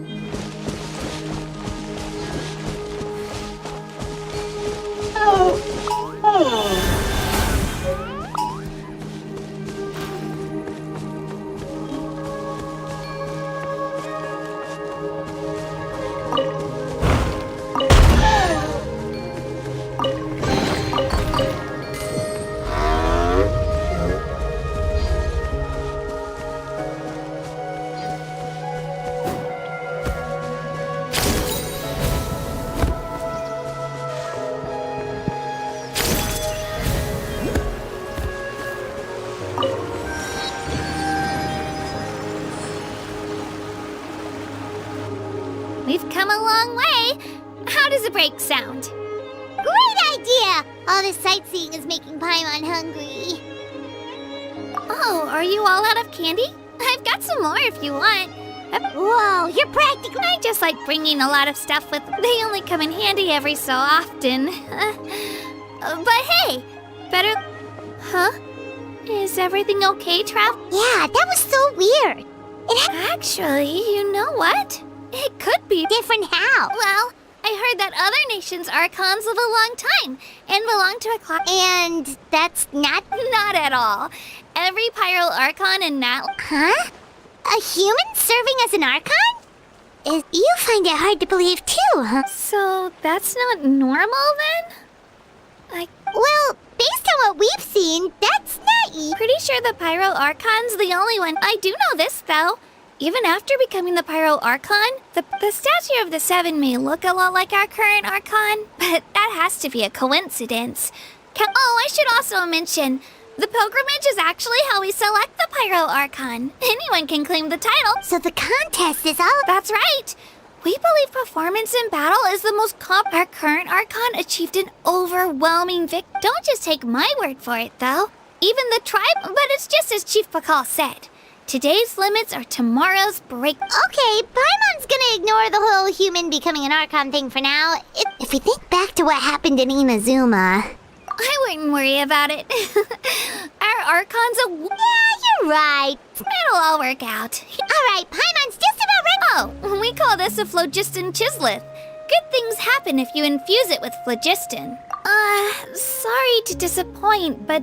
We've come a long way. How does a break sound? Great idea! All this sightseeing is making Paimon hungry. Oh, are you all out of candy? I've got some more if you want. Whoa, you're practical. I just like bringing a lot of stuff with. They only come in handy every so often. But hey, better. Huh? Is everything okay, Trav? Yeah, that was so weird. Actually, you know what? It could be different. How? Well, I heard that other nations' archons live a long time and belong to a class. And that's not at all. Every Pyro Archon in Natlan. Huh? A human serving as an archon? You find it hard to believe too, huh? So that's not normal then? Well, based on what we've seen, that's not Pretty sure the Pyro Archon's the only one. I do know this though. Even after becoming the Pyro Archon, the statue of the Seven may look a lot like our current Archon, but that has to be a coincidence. Oh, I should also mention, the pilgrimage is actually how we select the Pyro Archon. Anyone can claim the title. So the contest is all... That's right. We believe performance in battle is the most Our current Archon achieved an overwhelming victory. Don't just take my word for it, though. Even the tribe, but it's just as Chief Pakal said. Today's limits are tomorrow's break. Okay, Paimon's gonna ignore the whole human becoming an Archon thing for now. If we think back to what happened in Inazuma... I wouldn't worry about it. Our Archon's a... Yeah, you're right. It'll all work out. Alright, Paimon's just about ready. Oh, we call this a phlogiston chisleth. Good things happen if you infuse it with phlogiston. Sorry to disappoint, but...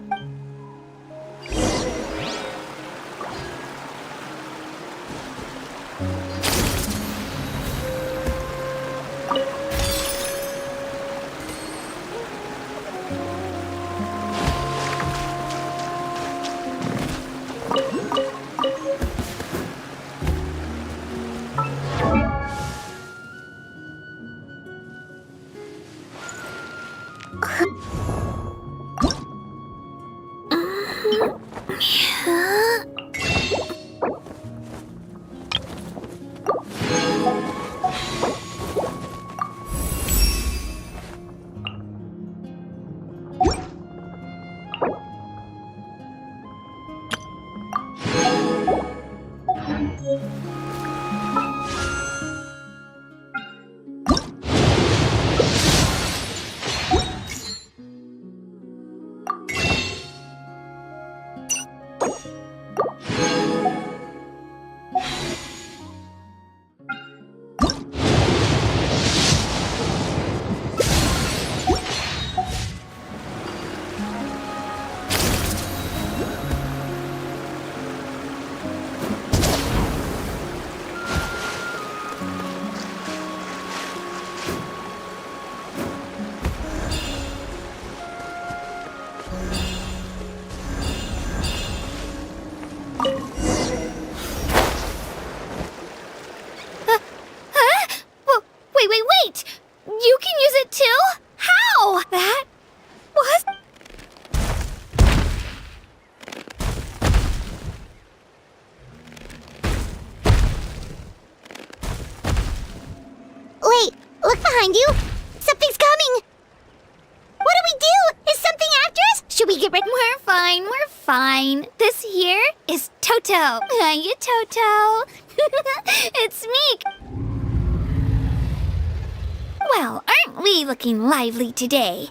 Wait! You can use it too? How? That was... Wait, look behind you. Something's coming. What do we do? Is something after us? Should we get rid? We're fine. This here is Toto. Hiya, Toto. It's Meek. Well, aren't we looking lively today?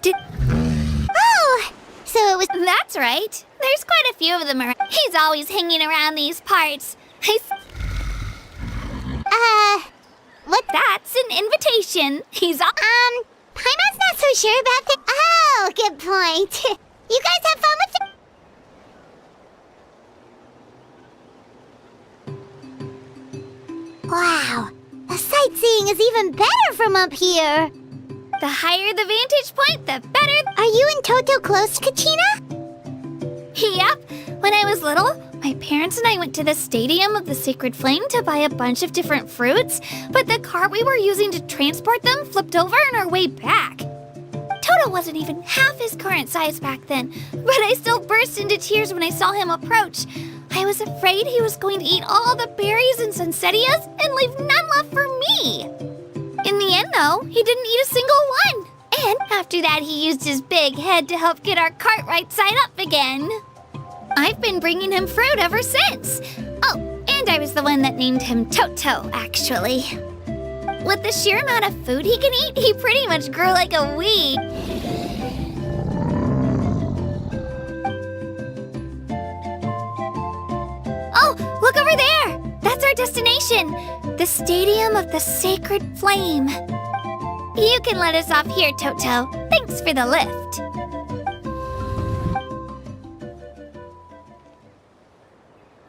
Oh, so it was... That's right. There's quite a few of them around. He's always hanging around these parts. What? That's an invitation. He's all— Paimon's not so sure about the— Oh, good point. You guys have fun with the— Wow, the sightseeing is even better from up here. The higher the vantage point, the better. Are you and Toto close, Kachina? Yep. When I was little, my parents and I went to the Stadium of the Sacred Flame to buy a bunch of different fruits, but the cart we were using to transport them flipped over on our way back. Toto wasn't even half his current size back then, but I still burst into tears when I saw him approach. I was afraid he was going to eat all the berries and sunsettias and leave none left for me. In the end, though, he didn't eat a single one. And after that, he used his big head to help get our cart right side up again. I've been bringing him fruit ever since. Oh, and I was the one that named him Toto, actually. With the sheer amount of food he can eat, he pretty much grew like a weed. Oh, look over there! That's our destination! The Stadium of the Sacred Flame. You can let us off here, Toto. Thanks for the lift.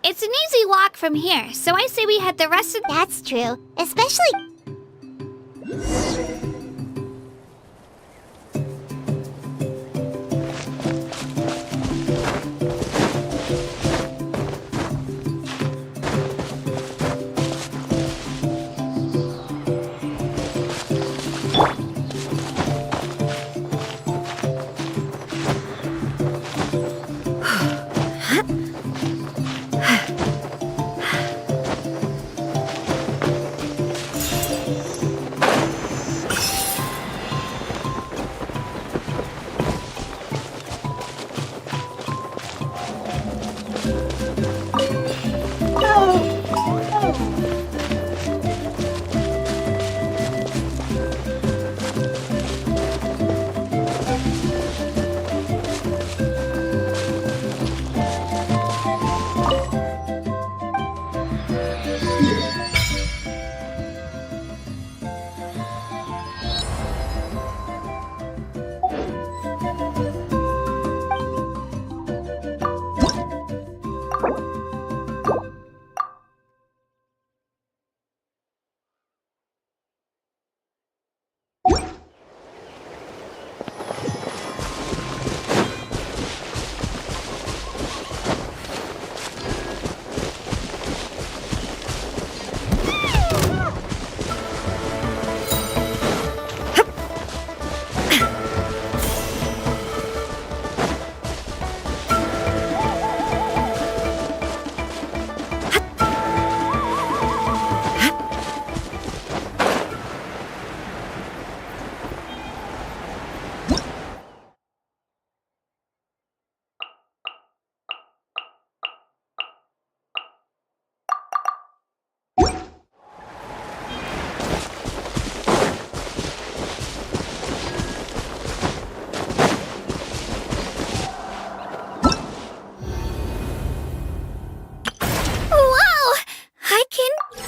It's an easy walk from here, so I say we head the rest of— That's true, especially—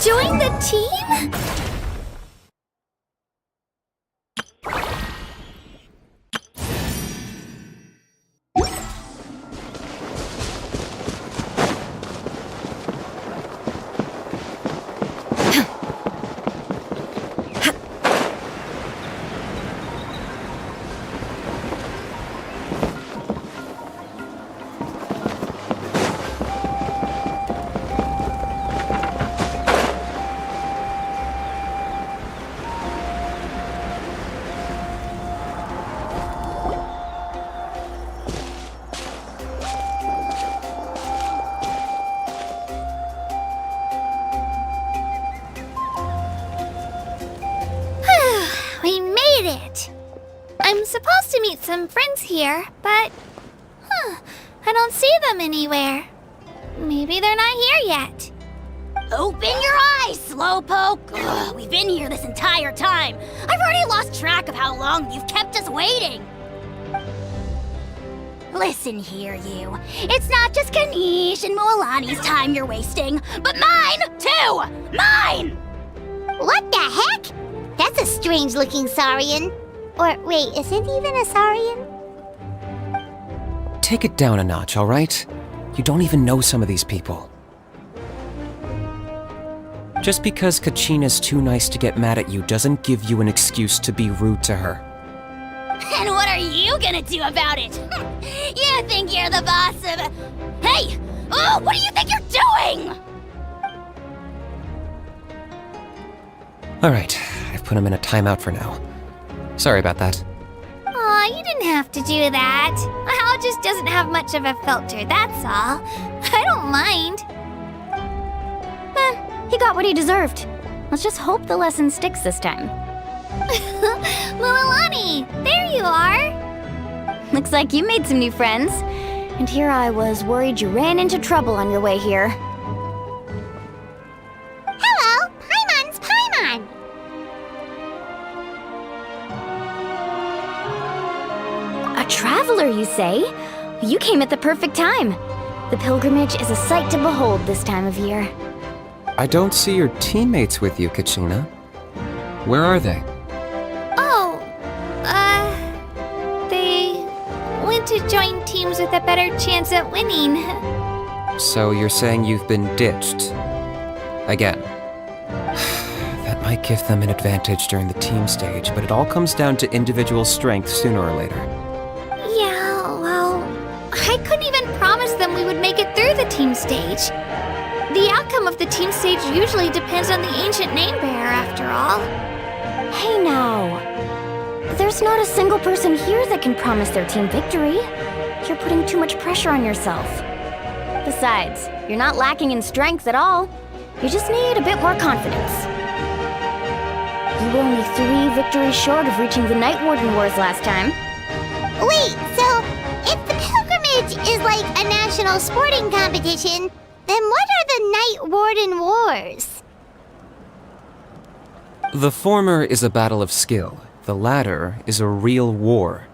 join the team? I'm supposed to meet some friends here, but I don't see them anywhere. Maybe they're not here yet. Open your eyes, Slowpoke! Ugh, we've been here this entire time. I've already lost track of how long you've kept us waiting. Listen here, you. It's not just Kanish and Moalani's time you're wasting, but mine, too! Mine! What the heck? That's a strange-looking Saurian. Or wait, is it even a Saurian? Take it down a notch, alright? You don't even know some of these people. Just because Kachina's too nice to get mad at you doesn't give you an excuse to be rude to her. And what are you gonna do about it? You think you're the boss of... Hey! Oh, what do you think you're doing? Alright, I've put him in a timeout for now. Sorry about that. Aw, you didn't have to do that. Hal just doesn't have much of a filter, that's all. I don't mind. He got what he deserved. Let's just hope the lesson sticks this time. Lililani, there you are. Looks like you made some new friends. And here I was worried you ran into trouble on your way here. Hello, Paimon's Paimon. A traveler, you say? You came at the perfect time. The pilgrimage is a sight to behold this time of year. I don't see your teammates with you, Kachina. Where are they? Oh, they went to join teams with a better chance at winning. So you're saying you've been ditched? Again. That might give them an advantage during the team stage, but it all comes down to individual strength sooner or later. Yeah, well, I couldn't even promise them we would make it through the team stage. The outcome of the team stage usually depends on the ancient name bearer, after all. Hey now. There's not a single person here that can promise their team victory. You're putting too much pressure on yourself. Besides, you're not lacking in strength at all. You just need a bit more confidence. You were only 3 victories short of reaching the Night Warden Wars last time. Wait, so if the pilgrimage is like a national sporting competition, then what are the Night Warden Wars? The former is a battle of skill. The latter is a real war.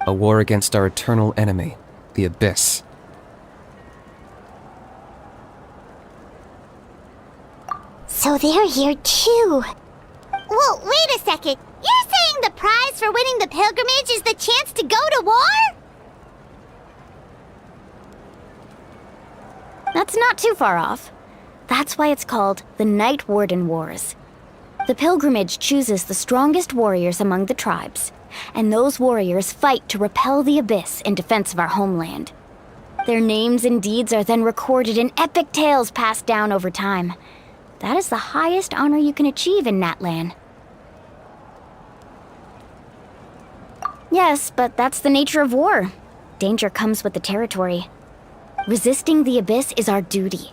A war against our eternal enemy, the Abyss. So they're here too. Well, wait a second. You're saying the prize for winning the pilgrimage is the chance to go to war? That's not too far off. That's why it's called the Night Warden Wars. The pilgrimage chooses the strongest warriors among the tribes, and those warriors fight to repel the Abyss in defense of our homeland. Their names and deeds are then recorded in epic tales passed down over time. That is the highest honor you can achieve in Natlan. Yes, but that's the nature of war. Danger comes with the territory. Resisting the Abyss is our duty.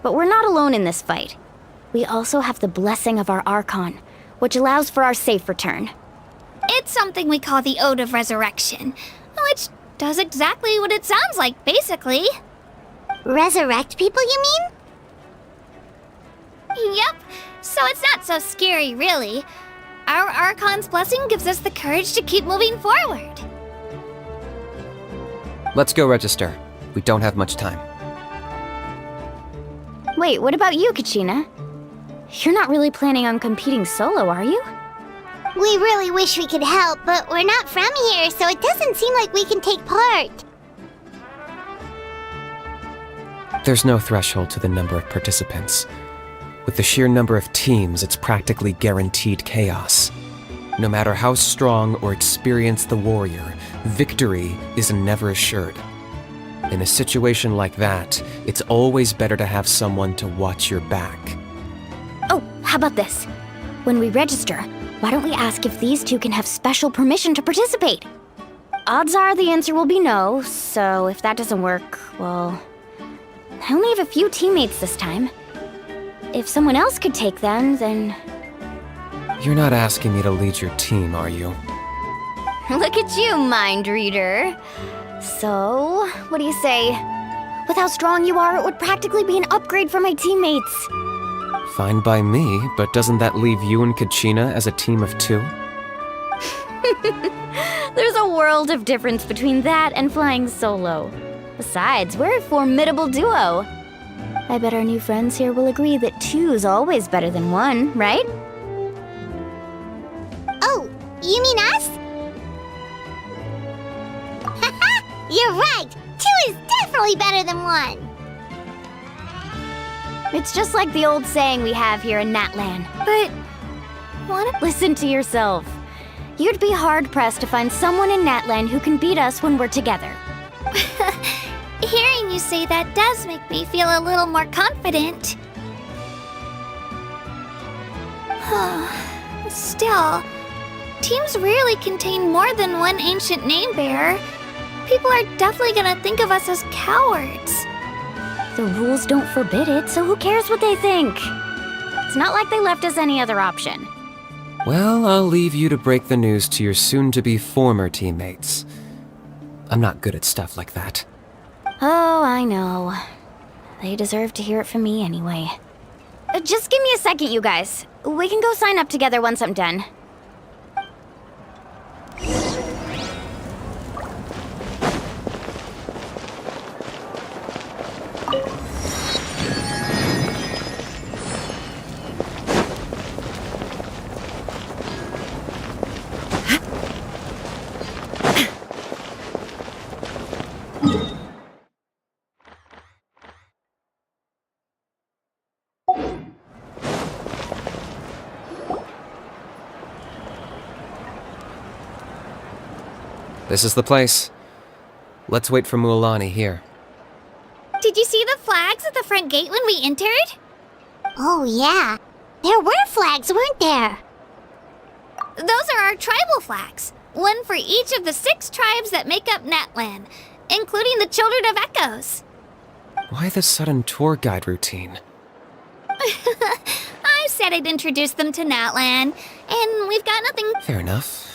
But we're not alone in this fight. We also have the blessing of our Archon, which allows for our safe return. It's something we call the Ode of Resurrection, which does exactly what it sounds like, basically. Resurrect people, you mean? Yep, so it's not so scary, really. Our Archon's blessing gives us the courage to keep moving forward. Let's go register. We don't have much time. Wait, what about you, Kachina? You're not really planning on competing solo, are you? We really wish we could help, but we're not from here, so it doesn't seem like we can take part. There's no threshold to the number of participants. With the sheer number of teams, it's practically guaranteed chaos. No matter how strong or experienced the warrior, victory is never assured. In a situation like that, it's always better to have someone to watch your back. Oh, how about this? When we register, why don't we ask if these two can have special permission to participate? Odds are the answer will be no, so if that doesn't work, well... I only have a few teammates this time. If someone else could take them, then... You're not asking me to lead your team, are you? Look at you, mind reader. So, what do you say? With how strong you are, it would practically be an upgrade for my teammates. Fine by me, but doesn't that leave you and Kachina as a team of 2? There's a world of difference between that and flying solo. Besides, we're a formidable duo. I bet our new friends here will agree that 2's always better than 1, right? Oh, you mean us? Haha, you're right! 2 is definitely better than 1! It's just like the old saying we have here in Natlan. But listen to yourself. You'd be hard-pressed to find someone in Natlan who can beat us when we're together. Hearing you say that does make me feel a little more confident. Still, teams rarely contain more than one ancient name bearer. People are definitely gonna think of us as cowards. The rules don't forbid it, so who cares what they think? It's not like they left us any other option. Well, I'll leave you to break the news to your soon-to-be former teammates. I'm not good at stuff like that. Oh, I know. They deserve to hear it from me anyway. Just give me a second, you guys. We can go sign up together once I'm done. This is the place. Let's wait for Mualani here. Did you see the flags at the front gate when we entered? Oh yeah, there were flags, weren't there? Those are our tribal flags. One for each of the 6 tribes that make up Natlan, including the Children of Echoes. Why the sudden tour guide routine? I said I'd introduce them to Natlan, and we've got nothing. Fair enough.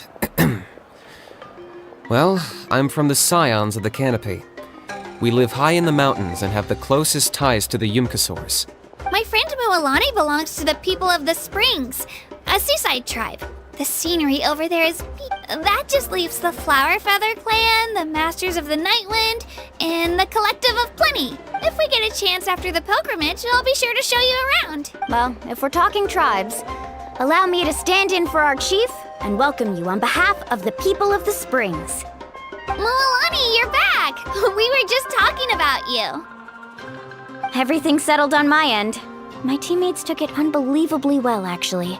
Well, I'm from the Scions of the Canopy. We live high in the mountains and have the closest ties to the Yumkasaurs. My friend Mualani belongs to the people of the Springs, a seaside tribe. The scenery over there is that just leaves the Flower Feather Clan, the Masters of the Nightwind, and the Collective of Plenty. If we get a chance after the pilgrimage, I'll be sure to show you around. Well, if we're talking tribes, allow me to stand in for our chief and welcome you on behalf of the people of the Springs. Mualani, you're back! We were just talking about you. Everything's settled on my end. My teammates took it unbelievably well, actually.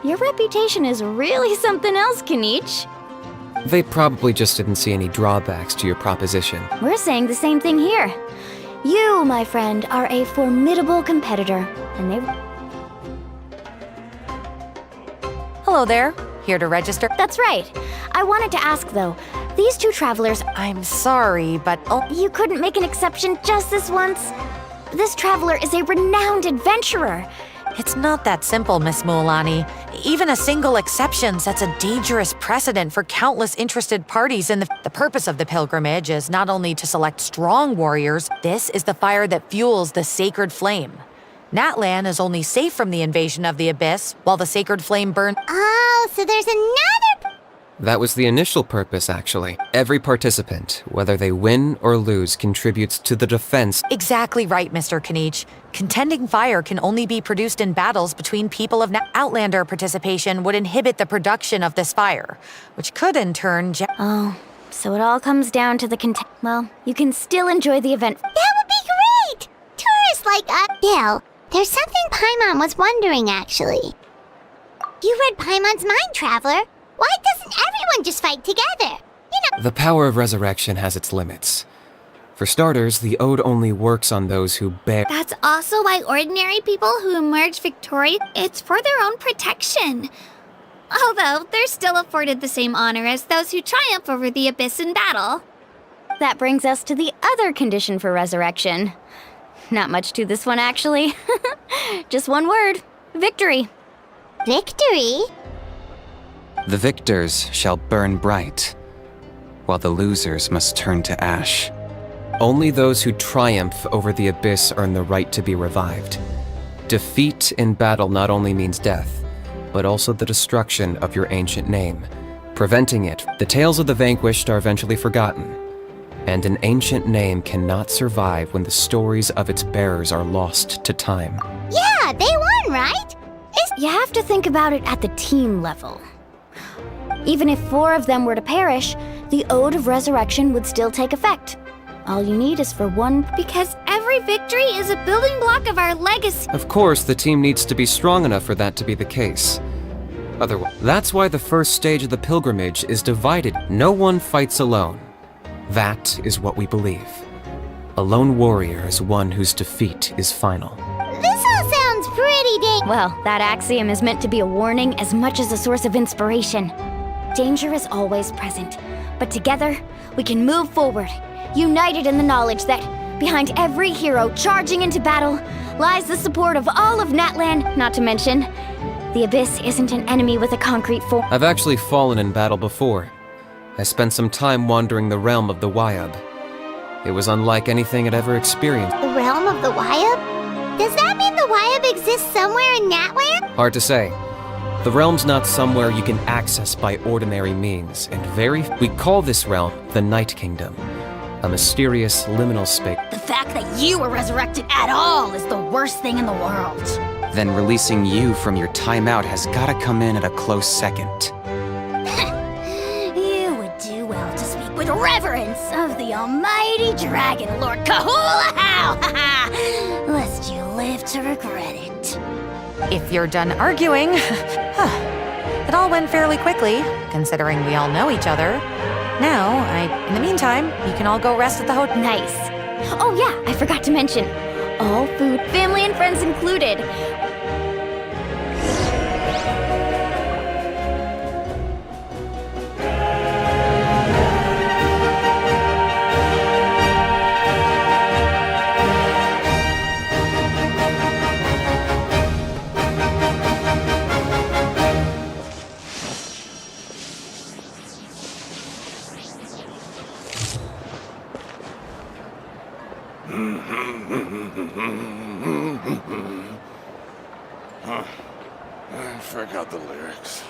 Your reputation is really something else, Kanich. They probably just didn't see any drawbacks to your proposition. We're saying the same thing here. You, my friend, are a formidable competitor, and they... Hello there. Here to register? That's right. I wanted to ask, though. These 2 travelers... I'm sorry, but... Oh, you couldn't make an exception just this once? This traveler is a renowned adventurer. It's not that simple, Miss Mualani. Even a single exception sets a dangerous precedent for countless interested parties, and the purpose of the pilgrimage is not only to select strong warriors, this is the fire that fuels the sacred flame. Natlan is only safe from the invasion of the Abyss, while the sacred flame burns. Oh, so there's another... That was the initial purpose, actually. Every participant, whether they win or lose, contributes to the defense. Exactly right, Mr. Kanich. Contending fire can only be produced in battles between people of Outlander participation would inhibit the production of this fire, which could in turn... Oh, so it all comes down to the Well, you can still enjoy the event. That would be great! Tourists like us... Bill, there's something Paimon was wondering, actually. You read Paimon's mind, Traveler. Why doesn't everyone just fight together? You know... The power of resurrection has its limits. For starters, the ode only works on those who bear... That's also why ordinary people who emerge victorious, it's for their own protection. Although, they're still afforded the same honor as those who triumph over the Abyss in battle. That brings us to the other condition for resurrection. Not much to this one, actually. Just one word. Victory. Victory? The victors shall burn bright, while the losers must turn to ash. Only those who triumph over the Abyss earn the right to be revived. Defeat in battle not only means death, but also the destruction of your ancient name. Preventing it, the tales of the vanquished are eventually forgotten. And an ancient name cannot survive when the stories of its bearers are lost to time. Yeah, they won, right? You have to think about it at the team level. Even if 4 of them were to perish, the Ode of Resurrection would still take effect. All you need is for one... Because every victory is a building block of our legacy. Of course, the team needs to be strong enough for that to be the case. Otherwise, that's why the first stage of the pilgrimage is divided. No one fights alone. That is what we believe. A lone warrior is one whose defeat is final. This all sounds pretty dang... Well, that axiom is meant to be a warning as much as a source of inspiration. Danger is always present, but together, we can move forward, united in the knowledge that behind every hero charging into battle lies the support of all of Natlan, not to mention, the Abyss isn't an enemy with a concrete form. I've actually fallen in battle before. I spent some time wandering the realm of the Wyab. It was unlike anything I'd ever experienced. The realm of the Wyab? Does that mean the Wyab exists somewhere in Natlan? Hard to say. The realm's not somewhere you can access by ordinary means, and we call this realm the Night Kingdom. A mysterious liminal space. The fact that you were resurrected at all is the worst thing in the world. Then releasing you from your timeout has gotta come in at a close second. You would do well to speak with reverence of the almighty Dragon Lord Kahula How! Lest you live to regret it. If you're done arguing, it all went fairly quickly, considering we all know each other. Now, in the meantime, you can all go rest at the hotel. Nice. Oh yeah, I forgot to mention, all food, family and friends included. I forgot the lyrics.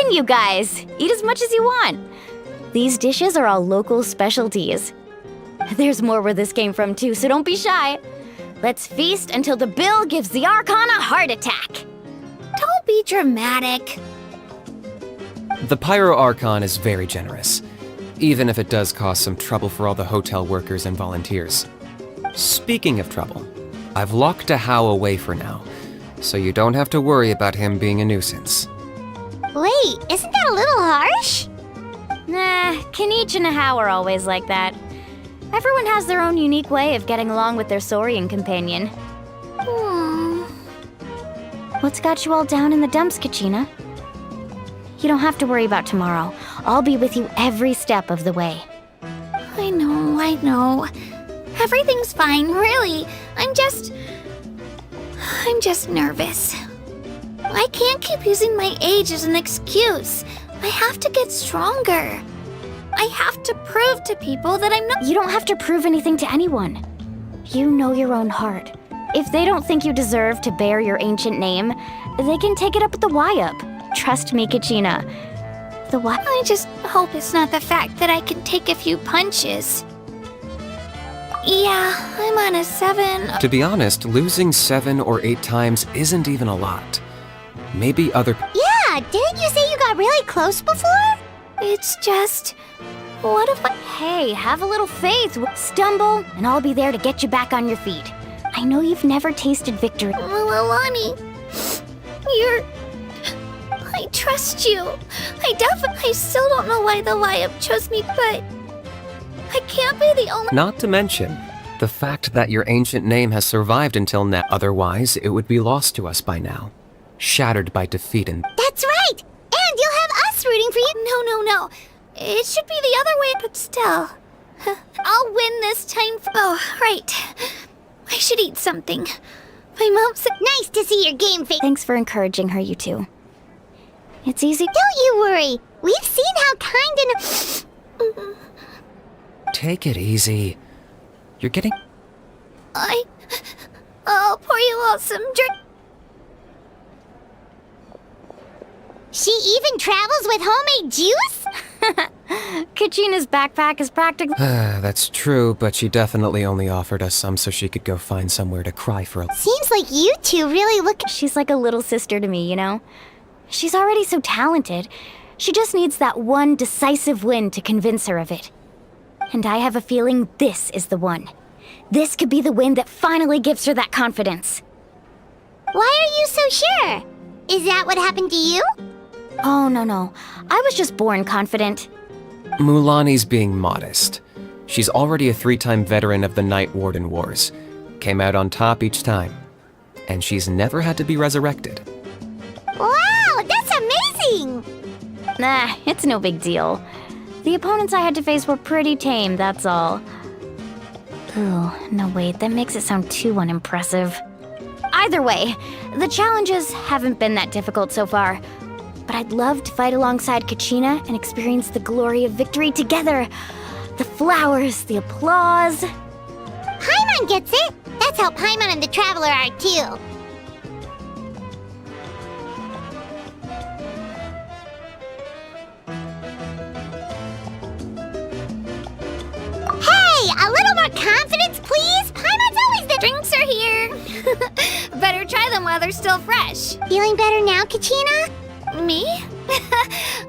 in, you guys. Eat as much as you want. These dishes are all local specialties. There's more where this came from too, so don't be shy. Let's feast until the bill gives the Archon a heart attack. Don't be dramatic. The Pyro Archon is very generous, even if it does cause some trouble for all the hotel workers and volunteers. Speaking of trouble, I've locked a How away for now, so you don't have to worry about him being a nuisance. Wait, isn't that a little harsh? Nah, Kanich and How are always like that. Everyone has their own unique way of getting along with their Saurian companion. What's got you all down in the dumps, Kachina? You don't have to worry about tomorrow. I'll be with you every step of the way. I know. Everything's fine, really. I'm just nervous. I can't keep using my age as an excuse. I have to get stronger. I have to prove to people that I'm not— You don't have to prove anything to anyone. You know your own heart. If they don't think you deserve to bear your ancient name, they can take it up with the Y-Up. Trust me, Kachina. I just hope it's not the fact that I can take a few punches. Yeah, I'm on a 7. To be honest, losing 7 or 8 times isn't even a lot. Maybe other— Yeah, didn't you say you got really close before? It's just— what if I— Hey, have a little faith. Stumble, and I'll be there to get you back on your feet. I know you've never tasted victory. Lilani, I trust you. I still don't know why the Y-Up chose me, but I can't be the only— Not to mention the fact that your ancient name has survived until now. Otherwise, it would be lost to us by now. Shattered by defeat and— That's right! And you'll have us rooting for you. No. It should be the other way, but still. I'll win this time. Oh, right. I should eat something. My mom said— Nice to see your game face. Thanks for encouraging her, you two. It's easy— Don't you worry. We've seen how kind and— Take it easy. You're getting— I'll pour you all some drink. She even travels with homemade juice? Kachina's backpack is practically— That's true, but she definitely only offered us some so she could go find somewhere to cry for a— Seems like you two really look— She's like a little sister to me, you know? She's already so talented. She just needs that one decisive win to convince her of it. And I have a feeling this is the one. This could be the win that finally gives her that confidence. Why are you so sure? Is that what happened to you? Oh, no. I was just born confident. Mulani's being modest. She's already a 3-time veteran of the Night Warden Wars. Came out on top each time. And she's never had to be resurrected. Wow, that's amazing! Nah, it's no big deal. The opponents I had to face were pretty tame, that's all. Ooh, no wait, that makes it sound too unimpressive. Either way, the challenges haven't been that difficult so far. But I'd love to fight alongside Kachina and experience the glory of victory together. The flowers, the applause. Paimon gets it! That's how Paimon and the Traveler are too. Hey, a little more confidence, please? Paimon's always the— Drinks are here. Better try them while they're still fresh. Feeling better now, Kachina? Me?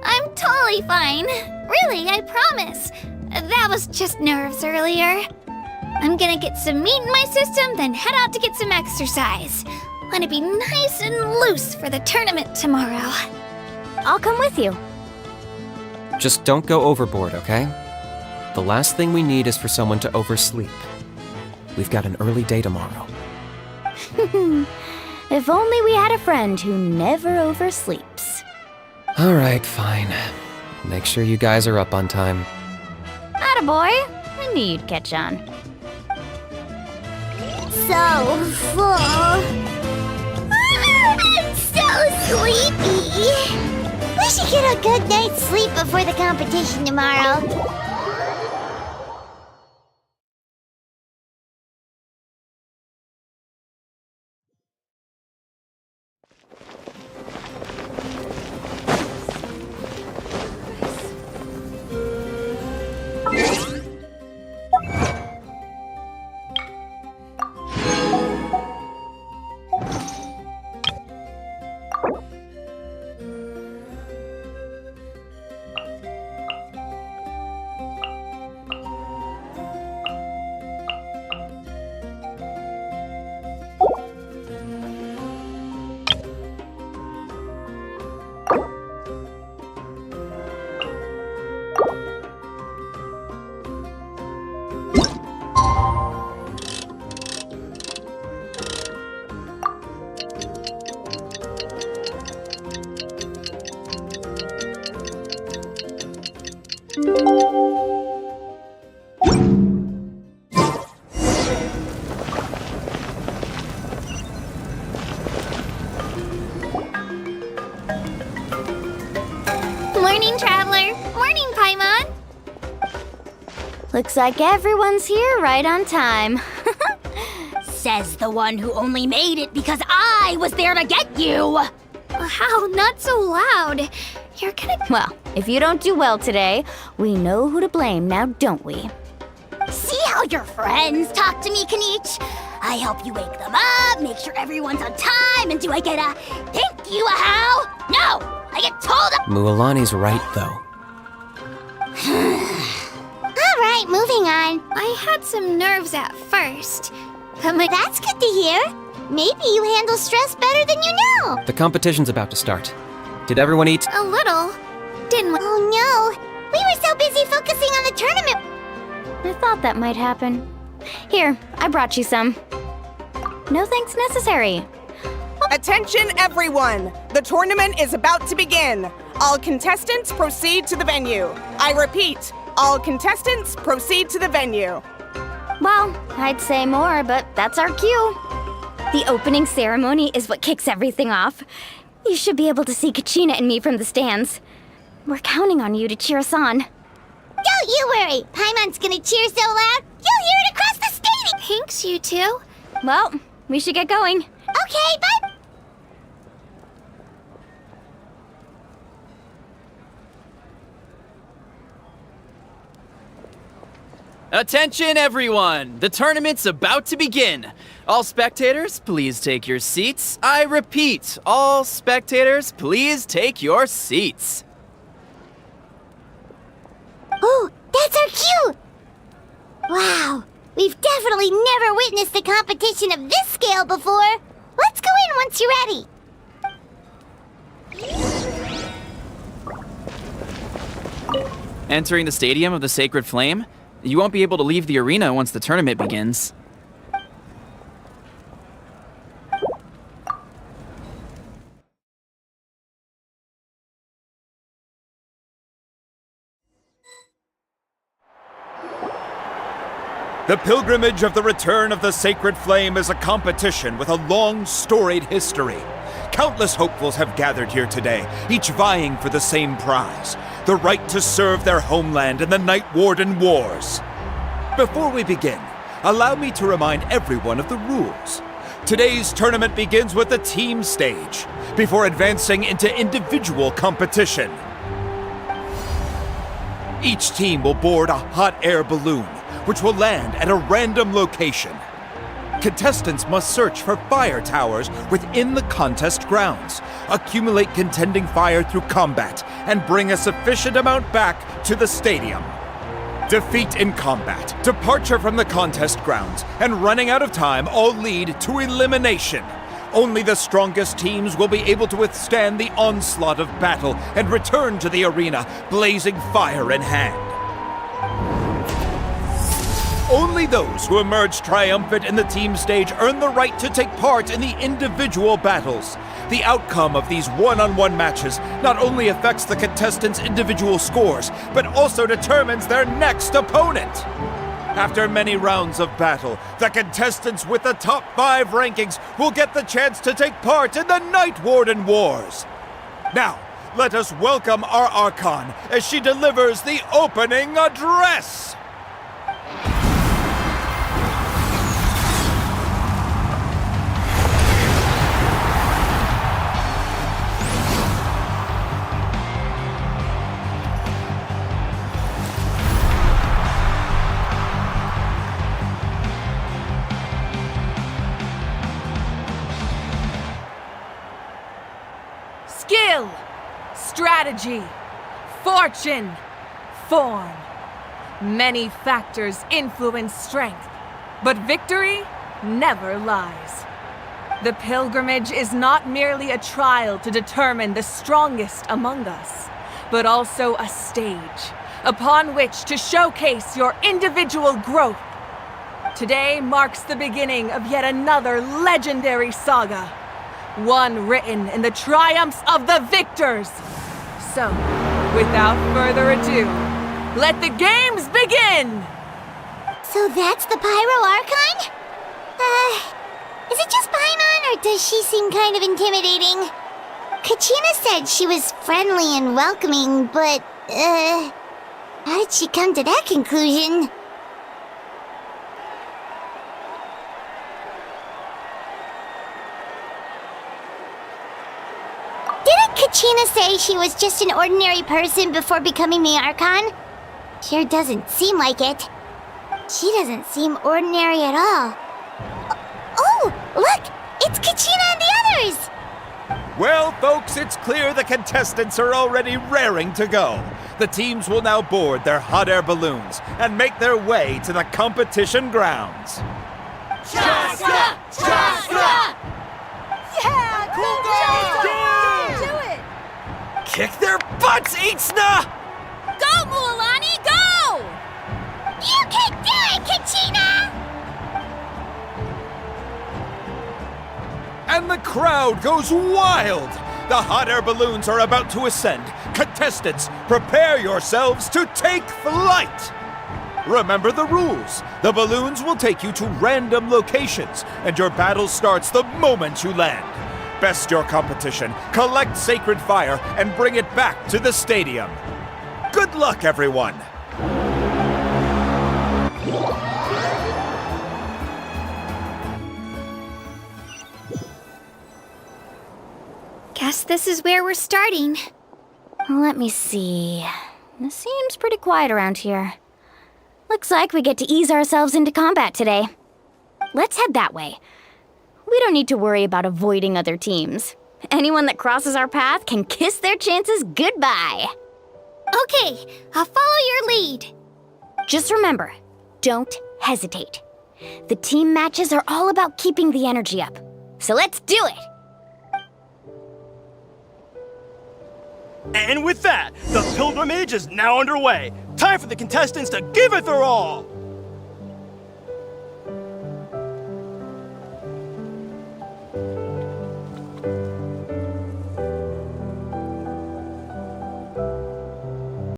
I'm totally fine. Really, I promise. That was just nerves earlier. I'm gonna get some meat in my system, then head out to get some exercise. Wanna be nice and loose for the tournament tomorrow. I'll come with you. Just don't go overboard, okay? The last thing we need is for someone to oversleep. We've got an early day tomorrow. If only we had a friend who never oversleeps. Alright, fine. Make sure you guys are up on time. Attaboy! I knew you'd catch on. So full. I'm so sleepy. We should get a good night's sleep before the competition tomorrow. Morning, Traveler. Morning, Paimon. Looks like everyone's here right on time. Says the one who only made it because I was there to get you. How? Not so loud. You're gonna... Well, if you don't do well today, we know who to blame now, don't we? See how your friends talk to me, Kanich? I help you wake them up, make sure everyone's on time, and do I get a thank you, a how? No! I get told... Mualani's right, though. Alright, moving on. I had some nerves at first, but that's good to hear. Maybe you handle stress better than you know. The competition's about to start. Did everyone eat? A little. Didn't we? Oh no! We were so busy focusing on the tournament. I thought that might happen. Here, I brought you some. No thanks necessary. Attention everyone! The tournament is about to begin. All contestants proceed to the venue. I repeat, all contestants proceed to the venue. Well, I'd say more, but that's our cue. The opening ceremony is what kicks everything off. You should be able to see Kachina and me from the stands. We're counting on you to cheer us on. Don't you worry! Paimon's gonna cheer so loud, you'll hear it across the stadium! Thanks, you two. Well, we should get going. Okay, bye! Attention everyone! The tournament's about to begin! All spectators, please take your seats. I repeat, all spectators, please take your seats. Oh, that's our cue! Wow, we've definitely never witnessed a competition of this scale before. Let's go in once you're ready. Entering the Stadium of the Sacred Flame, you won't be able to leave the arena once the tournament begins. The pilgrimage of the return of the Sacred Flame is a competition with a long, storied history. Countless hopefuls have gathered here today, each vying for the same prize, the right to serve their homeland in the Night Warden Wars. Before we begin, allow me to remind everyone of the rules. Today's tournament begins with the team stage, before advancing into individual competition. Each team will board a hot air balloon, which will land at a random location. Contestants must search for fire towers within the contest grounds, accumulate contending fire through combat, and bring a sufficient amount back to the stadium. Defeat in combat, departure from the contest grounds, and running out of time all lead to elimination. Only the strongest teams will be able to withstand the onslaught of battle and return to the arena, blazing fire in hand. Only those who emerge triumphant in the team stage earn the right to take part in the individual battles. The outcome of these one-on-one matches not only affects the contestants' individual scores, but also determines their next opponent. After many rounds of battle, the contestants with the top 5 rankings will get the chance to take part in the Night Warden Wars. Now, let us welcome our Archon as she delivers the opening address. Skill, strategy, fortune, form. Many factors influence strength, but victory never lies. The pilgrimage is not merely a trial to determine the strongest among us, but also a stage upon which to showcase your individual growth. Today marks the beginning of yet another legendary saga. One written in the triumphs of the victors. So, without further ado, Let the games begin! So that's the Pyro Archon? Is it just Paimon, or does she seem kind of intimidating? Kachina said she was friendly and welcoming, but, how did she come to that conclusion? Didn't Kachina say she was just an ordinary person before becoming the Archon? Sure doesn't seem like it. She doesn't seem ordinary at all. Oh, look! It's Kachina and the others! Well, folks, it's clear the contestants are already raring to go. The teams will now board their hot air balloons and make their way to the competition grounds. Chaska! Chaska! Yeah, cool guys! Do it! Kick their butts, Itzna! Go, Mualani, go! You can do it, Kachina! And the crowd goes wild! The hot air balloons are about to ascend. Contestants, prepare yourselves to take flight! Remember the rules. The balloons will take you to random locations, and your battle starts the moment you land. Best your competition, collect sacred fire, and bring it back to the stadium. Good luck, everyone! Guess this is where we're starting. Let me see. It seems pretty quiet around here. Looks like we get to ease ourselves into combat today. Let's head that way. We don't need to worry about avoiding other teams. Anyone that crosses our path can kiss their chances goodbye. Okay, I'll follow your lead. Just remember, don't hesitate. The team matches are all about keeping the energy up. So let's do it! And with that, the pilgrimage is now underway. Time for the contestants to give it their all!